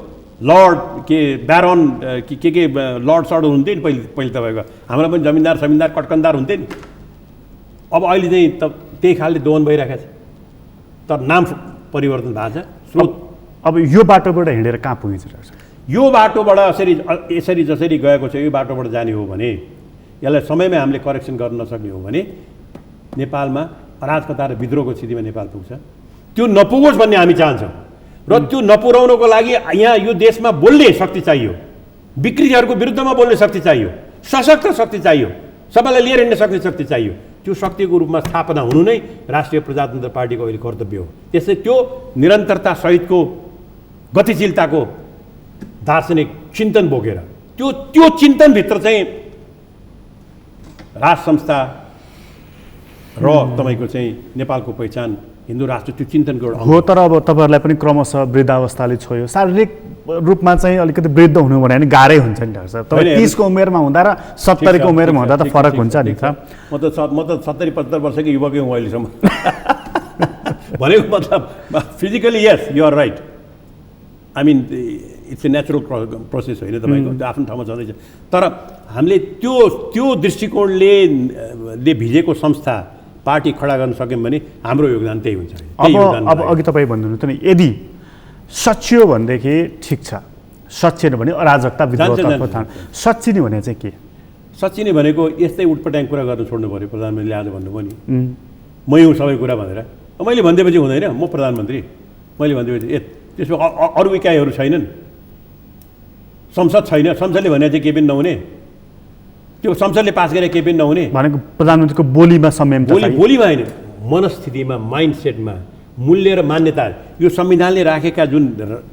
लर्ड के ब्यारोन के लर्ड सर्ड हुन्थ्यो नि पहिले तपाईँको। हाम्रो पनि जमिनदार कटकनदार हुन्थे नि। अब अहिले चाहिँ त्यही खालले दोहन भइरहेको छ, तर नाम परिवर्तन भएको छ। स्रोत अब यो बाटोबाट हिँडेर कहाँ पुगिन्छ? यो बाटोबाट यसरी जसरी गएको छ यो बाटोबाट जाने हो भने यसलाई समयमै हामीले करेक्सन गर्न नसक्ने हो भने नेपालमा अराजकता र विद्रोहको स्थितिमा नेपाल पुग्छ। त्यो नपुगोस् भन्ने हामी चाहन्छौँ र त्यो नपुर्याउनको लागि यहाँ यो देशमा बोल्ने शक्ति चाहियो, विकृतिहरूको विरुद्धमा बोल्ने शक्ति चाहियो, सशक्त शक्ति चाहियो, सबैलाई लिएर हिँड्ने सक्ने शक्ति चाहियो। त्यो शक्तिको रूपमा स्थापना हुनु नै राष्ट्रिय प्रजातन्त्र पार्टीको अहिले कर्तव्य हो। त्यसै त्यो निरन्तरता सहितको गतिशीलताको दार्शनिक चिन्तन बोकेर त्यो चिन्तनभित्र चाहिँ राष्ट्र संस्था र तपाईँको चाहिँ नेपालको पहिचान हिन्दू राष्ट्र त्यो चिन्तनको एउटा हो। तर अब तपाईँहरूलाई पनि क्रमशः वृद्धावस्थाले छोयो, शारीरिक रूपमा चाहिँ अलिकति वृद्ध हुनु भने नि गाह्रै हुन्छ नि डाक्टर साहब। तपाईँ 30 को उमेरमा हुँदा र 70 को उमेरमा हुँदा त फरक हुन्छ नि त। म त 70-75 वर्षकै युवकै हुँ अहिलेसम्म। भनेको मतलब physically yes you are right, I mean it's a natural process होइन तपाईँको, त्यो आफ्नो ठाउँमा छँदैछ। तर हामीले त्यो दृष्टिकोणले भिजेको संस्था पार्टी खडा गर्न सक्यौँ भने हाम्रो योगदान त्यही हुन्छ। अब अघि तपाईँ भन्नुहुन्थ्यो नि यदि सच्चियो भनेदेखि ठिक छ, सच्चिएन भने अराजकता विद्रोहतर्फ थाहा। सच्चिने भने चाहिँ के? सच्चिने भनेको यस्तै उटपटाङ कुरा गर्न छोड्नु पऱ्यो। प्रधानमन्त्रीले आज भन्नुभयो नि मै हुँ सबै कुरा भनेर। मैले भनिदिएपछि हुँदैन, म प्रधानमन्त्री, मैले भनिदिएपछि त्यसमा अरू इकाइहरू छैनन्, संसद छैन, संसदले भने चाहिँ केही पनि नहुने, त्यो संसदले पास गरे केही पनि नहुने भनेको प्रधानमन्त्रीको बोलीमा संयम बोलीमा होइन, मनस्थितिमा, माइन्डसेटमा, मूल्य र मान्यता। यो संविधानले राखेका जुन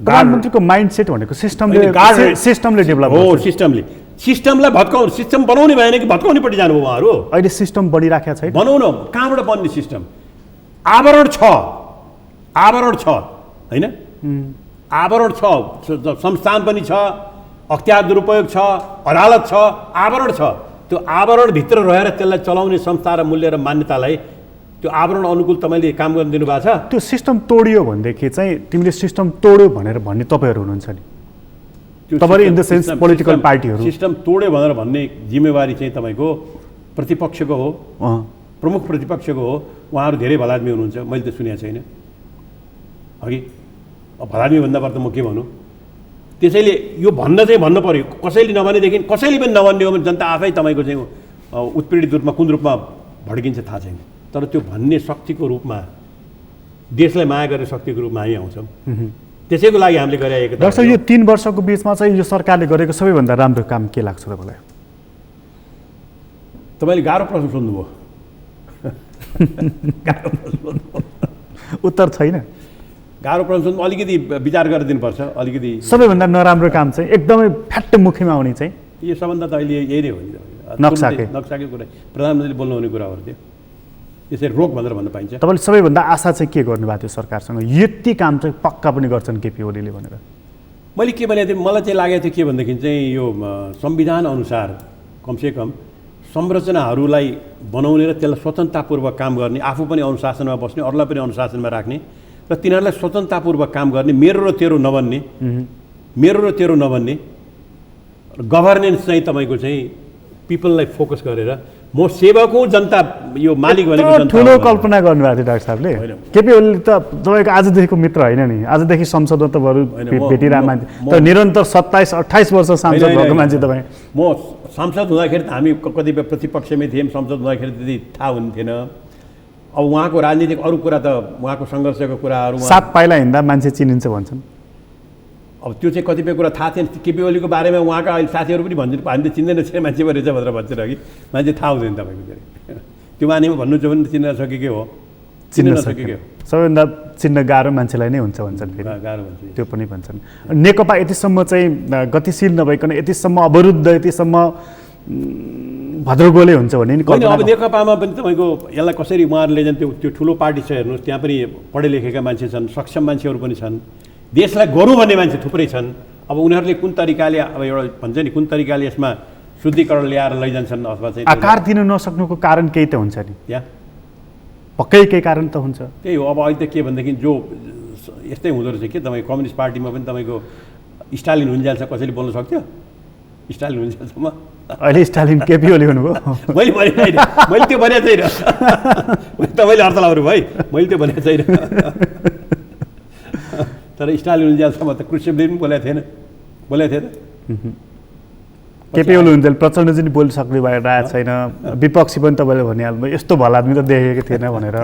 प्रधानमन्त्रीको माइन्डसेट भनेको सिस्टमले डेभलप हो, सिस्टमलाई भत्काउनु, सिस्टम बनाउने भएन कि भत्काउनेपट्टि जानुभयो उहाँहरू। अहिले सिस्टम बढिराखेको छ, बनाउन कहाँबाट बन्ने सिस्टम? आवरण छ होइन, आवरण छ, संस्थान पनि छ, अख्तियार दुरुपयोग छ, अदालत छ, आवरण छ। त्यो आवरणभित्र रहेर त्यसलाई चलाउने संस्था र मूल्य र मान्यतालाई त्यो आवरण अनुकूल तपाईँले काम गर्न दिनुभएको छ। त्यो सिस्टम तोडियो भनेदेखि चाहिँ तिमीले सिस्टम तोड्यो भनेर भन्ने तपाईँहरू हुनुहुन्छ नि, तपाईँहरू इन द सेन्स पोलिटिकल पार्टीहरू। सिस्टम तोड्यो भनेर भन्ने जिम्मेवारी चाहिँ तपाईँको प्रतिपक्षको हो, प्रमुख प्रतिपक्षको हो। उहाँहरू धेरै भलादमी हुनुहुन्छ, मैले त सुनेको छैन अघि। भलादमी भन्दा पर्दा म के भनौँ? त्यसैले यो भन्न पऱ्यो। कसैले नभनेदेखि कसैले पनि नभन्ने हो भने जनता आफै तपाईँको चाहिँ उत्पीडित रूपमा कुन रूपमा भड्किन्छ थाहा छैन। तर त्यो भन्ने शक्तिको रूपमा, देशलाई माया गर्ने शक्तिको रूपमा हामी आउँछौँ। त्यसैको लागि हामीले गरिरहेको। डाक्टर साहब, यो 3 वर्षको बिचमा चाहिँ यो सरकारले गरेको सबैभन्दा राम्रो काम के लाग्छ तपाईँलाई? तपाईँले गाह्रो प्रश्न सोध्नुभयो। उत्तर छैन। गाह्रो प्रश्न सोध्नु, अलिकति विचार गरेर दिनुपर्छ। अलिकति सबैभन्दा नराम्रो काम चाहिँ एकदमै फ्याट्ट मुखीमा आउने चाहिँ यो सबभन्दा त अहिले यही नै हो नि, नक्साकै कुरा, प्रधानमन्त्रीले बोल्नुहुने कुराहरू थियो। यसरी रोक भनेर भन्न पाइन्छ। तपाईँले सबैभन्दा आशा चाहिँ के गर्नुभएको थियो सरकारसँग? यति काम चाहिँ पक्का पनि गर्छन् केपी ओलीले भनेर मैले के भनेको थिएँ? मलाई चाहिँ लागेको थियो के भनेदेखि चाहिँ यो संविधान अनुसार कमसेकम संरचनाहरूलाई बनाउने र त्यसलाई स्वतन्त्रतापूर्वक काम गर्ने, आफू पनि अनुशासनमा बस्ने, अरूलाई पनि अनुशासनमा राख्ने र तिनीहरूलाई स्वतन्त्रतापूर्वक काम गर्ने, मेरो र तेरो नभन्ने गभर्नेन्स चाहिँ तपाईँको चाहिँ पिपललाई फोकस गरेर म सेवक हुँ, जनता यो मालिक भनेको जनता। ठुलो कल्पना गर्नुभएको थियो डाक्टर साहबले। केपी ओली त तपाईँको आजदेखिको मित्र होइन नि, आजदेखि संसदमा त बरु भेटिरहेको मान्छे, तर निरन्तर 27-28 वर्ष सांसद भएको मान्छे तपाईँ। म सांसद हुँदाखेरि त हामी कतिपय प्रतिपक्षमै थियौँ, संसद हुँदाखेरि त्यति थाहा हुन्थेन। अब उहाँको राजनीतिक अरू कुरा त उहाँको सङ्घर्षको कुराहरू 7 पाइला हिँड्दा मान्छे चिनिन्छ भन्छन्। अब त्यो चाहिँ कतिपय कुरा थाहा थिएन। केपी ओलीको बारेमा उहाँका अहिले साथीहरू पनि भन्छन् हामी त चिन्दैन छ मान्छे पो रहेछ भनेर भन्छन् कि मान्छे थाहा हुँदैन तपाईँको धेरै। त्यो बानीमा भन्नुहुन्छ भने चिन्न सकेकै हो, चिन्न नसकेकै हो। सबैभन्दा चिन्न गाह्रो मान्छेलाई नै हुन्छ भन्छन्, फेरि गाह्रो भन्छ त्यो पनि भन्छन्। नेकपा यतिसम्म चाहिँ गतिशील नभइकन, यतिसम्म अवरुद्ध, यतिसम्म भद्रगोले हुन्छ भने नि अब नेकपामा पनि तपाईँको यसलाई कसरी उहाँहरूले चाहिँ त्यो ठुलो पार्टी छ हेर्नुहोस्, त्यहाँ पनि पढे लेखेका मान्छे छन्, सक्षम मान्छेहरू पनि छन्, देशलाई गरौँ भन्ने मान्छे थुप्रै छन्। अब उनीहरूले कुन तरिकाले, अब एउटा भन्छ नि कुन तरिकाले यसमा शुद्धिकरण ल्याएर लैजान्छन् अथवा चाहिँ आकार दिन नसक्नुको कारण केही त हुन्छ नि, त्यहाँ पक्कै केही कारण त हुन्छ। त्यही हो। अब अहिले त के भनेदेखि जो यस्तै हुँदो रहेछ कि तपाईँ कम्युनिस्ट पार्टीमा पनि तपाईँको स्टालिन हुन्जेलसम्म कसैले बोल्न सक्थ्यो? स्टालिन हुन्जेलसम्म अहिले स्टालिन केपी ओली हुनुभयो। मैले त्यो भनेको छैन, तपाईँले अर्थ लाउनु भाइ, मैले त्यो भनेको छैन। तर स्टालिन हुन्जेलसम्म त क्रुसेवले पनि बोलेको थिएन। केपी ओली हुन्जेल प्रचण्डजी नि बोलिसक्नु भइरहेको छैन, विपक्षी पनि तपाईँले भनिहाल्नु यस्तो भलादमी त देखेको थिएन भनेर।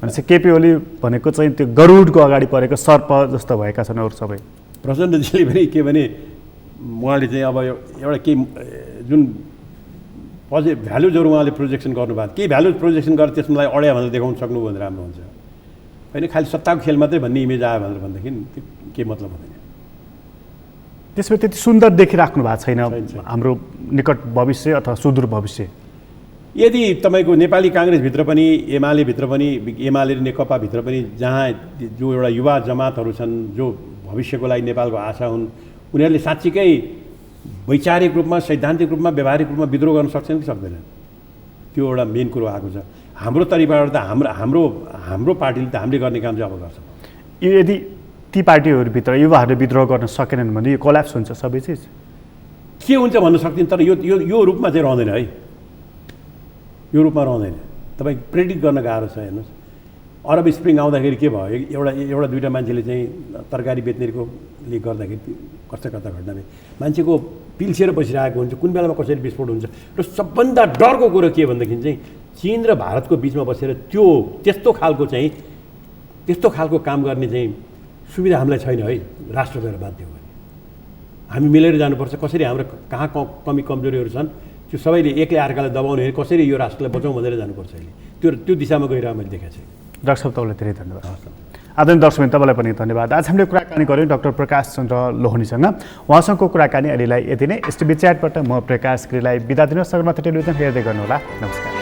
भनेपछि केपी ओली भनेको चाहिँ त्यो गरुडको अगाडि परेको सर्प जस्तो भएका छन् अरू सबै। प्रचण्डजीले पनि के भने उहाँले चाहिँ अब एउटा के जुन भ्यालुजहरू उहाँले प्रोजेक्सन गर्नुभएको केही भ्यालु प्रोजेक्सन गरेर त्यसलाई अड्या भनेर देखाउन सक्नु भने राम्रो हुन्छ, होइन खालि सत्ताको खेल मात्रै भन्ने इमेज आयो भनेर भनेदेखि त्यो के मतलब हुँदैन। त्यसमा त्यति सुन्दर देखिराख्नु भएको छैन हाम्रो निकट भविष्य अथवा सुदूर भविष्य। यदि तपाईँको नेपाली काङ्ग्रेसभित्र पनि एमालेभित्र पनि एमाले र नेकपाभित्र पनि जहाँ जो एउटा युवा जमातहरू छन् जो भविष्यको लागि नेपालको आशा हुन्, उनीहरूले साँच्चीकै वैचारिक रूपमा सैद्धान्तिक रूपमा व्यावहारिक रूपमा विद्रोह गर्न सक्छन् कि सक्दैनन्, त्यो एउटा मेन कुरो आएको छ। हाम्रो तरिकाबाट त हाम्रो पार्टीले त हामीले गर्ने काम चाहिँ अब गर्छ। यदि ती पार्टीहरूभित्र युवाहरूले विद्रोह गर्न सकेनन् भने यो कोल्याप्स हुन्छ सबै चिज के हुन्छ भन्न सक्दिनँ, तर यो रूपमा चाहिँ रहँदैन है, यो रूपमा रहँदैन। तपाईँ प्रेडिक्ट गर्न गाह्रो छ। हेर्नुहोस् अरब स्प्रिङ आउँदाखेरि के भयो, एउटा दुईवटा मान्छेले चाहिँ तरकारी बेच्नेकोले गर्दाखेरि कस्ता घटना भयो, मान्छेको पिल्सेर बसिरहेको हुन्छ, कुन बेलामा कसरी विस्फोट हुन्छ। र सबभन्दा डरको कुरो के भनेदेखि चाहिँ चीन र भारतको बिचमा बसेर त्यस्तो खालको काम गर्ने चाहिँ सुविधा हामीलाई छैन है। राष्ट्र भएर बाध्य हो भने हामी मिलेर जानुपर्छ। कसरी हाम्रो कहाँ कमी कमजोरीहरू छन् त्यो सबैले एकले अर्कालाई दबाउने हो, कसरी यो राष्ट्रलाई बचाउँ भनेर जानुपर्छ अहिले। त्यो दिशामा गइरहेको मैले देखाएको छु। डाक्टर साहब तपाईँलाई धेरै धन्यवाद। आदरणीय दर्शकबिन तपाईँलाई पनि धन्यवाद। आज हामीले कुराकानी गऱ्यौँ डाक्टर प्रकाश चन्द्र लोहनीसँग। उहाँसँगको कुराकानी अहिलेलाई यति नै। एसटिभी च्याटबाट म प्रकाश गिरीलाई बिदा दिन। सगरमाथा टेलिभिजन हेर्दै गर्नुहोला। नमस्कार।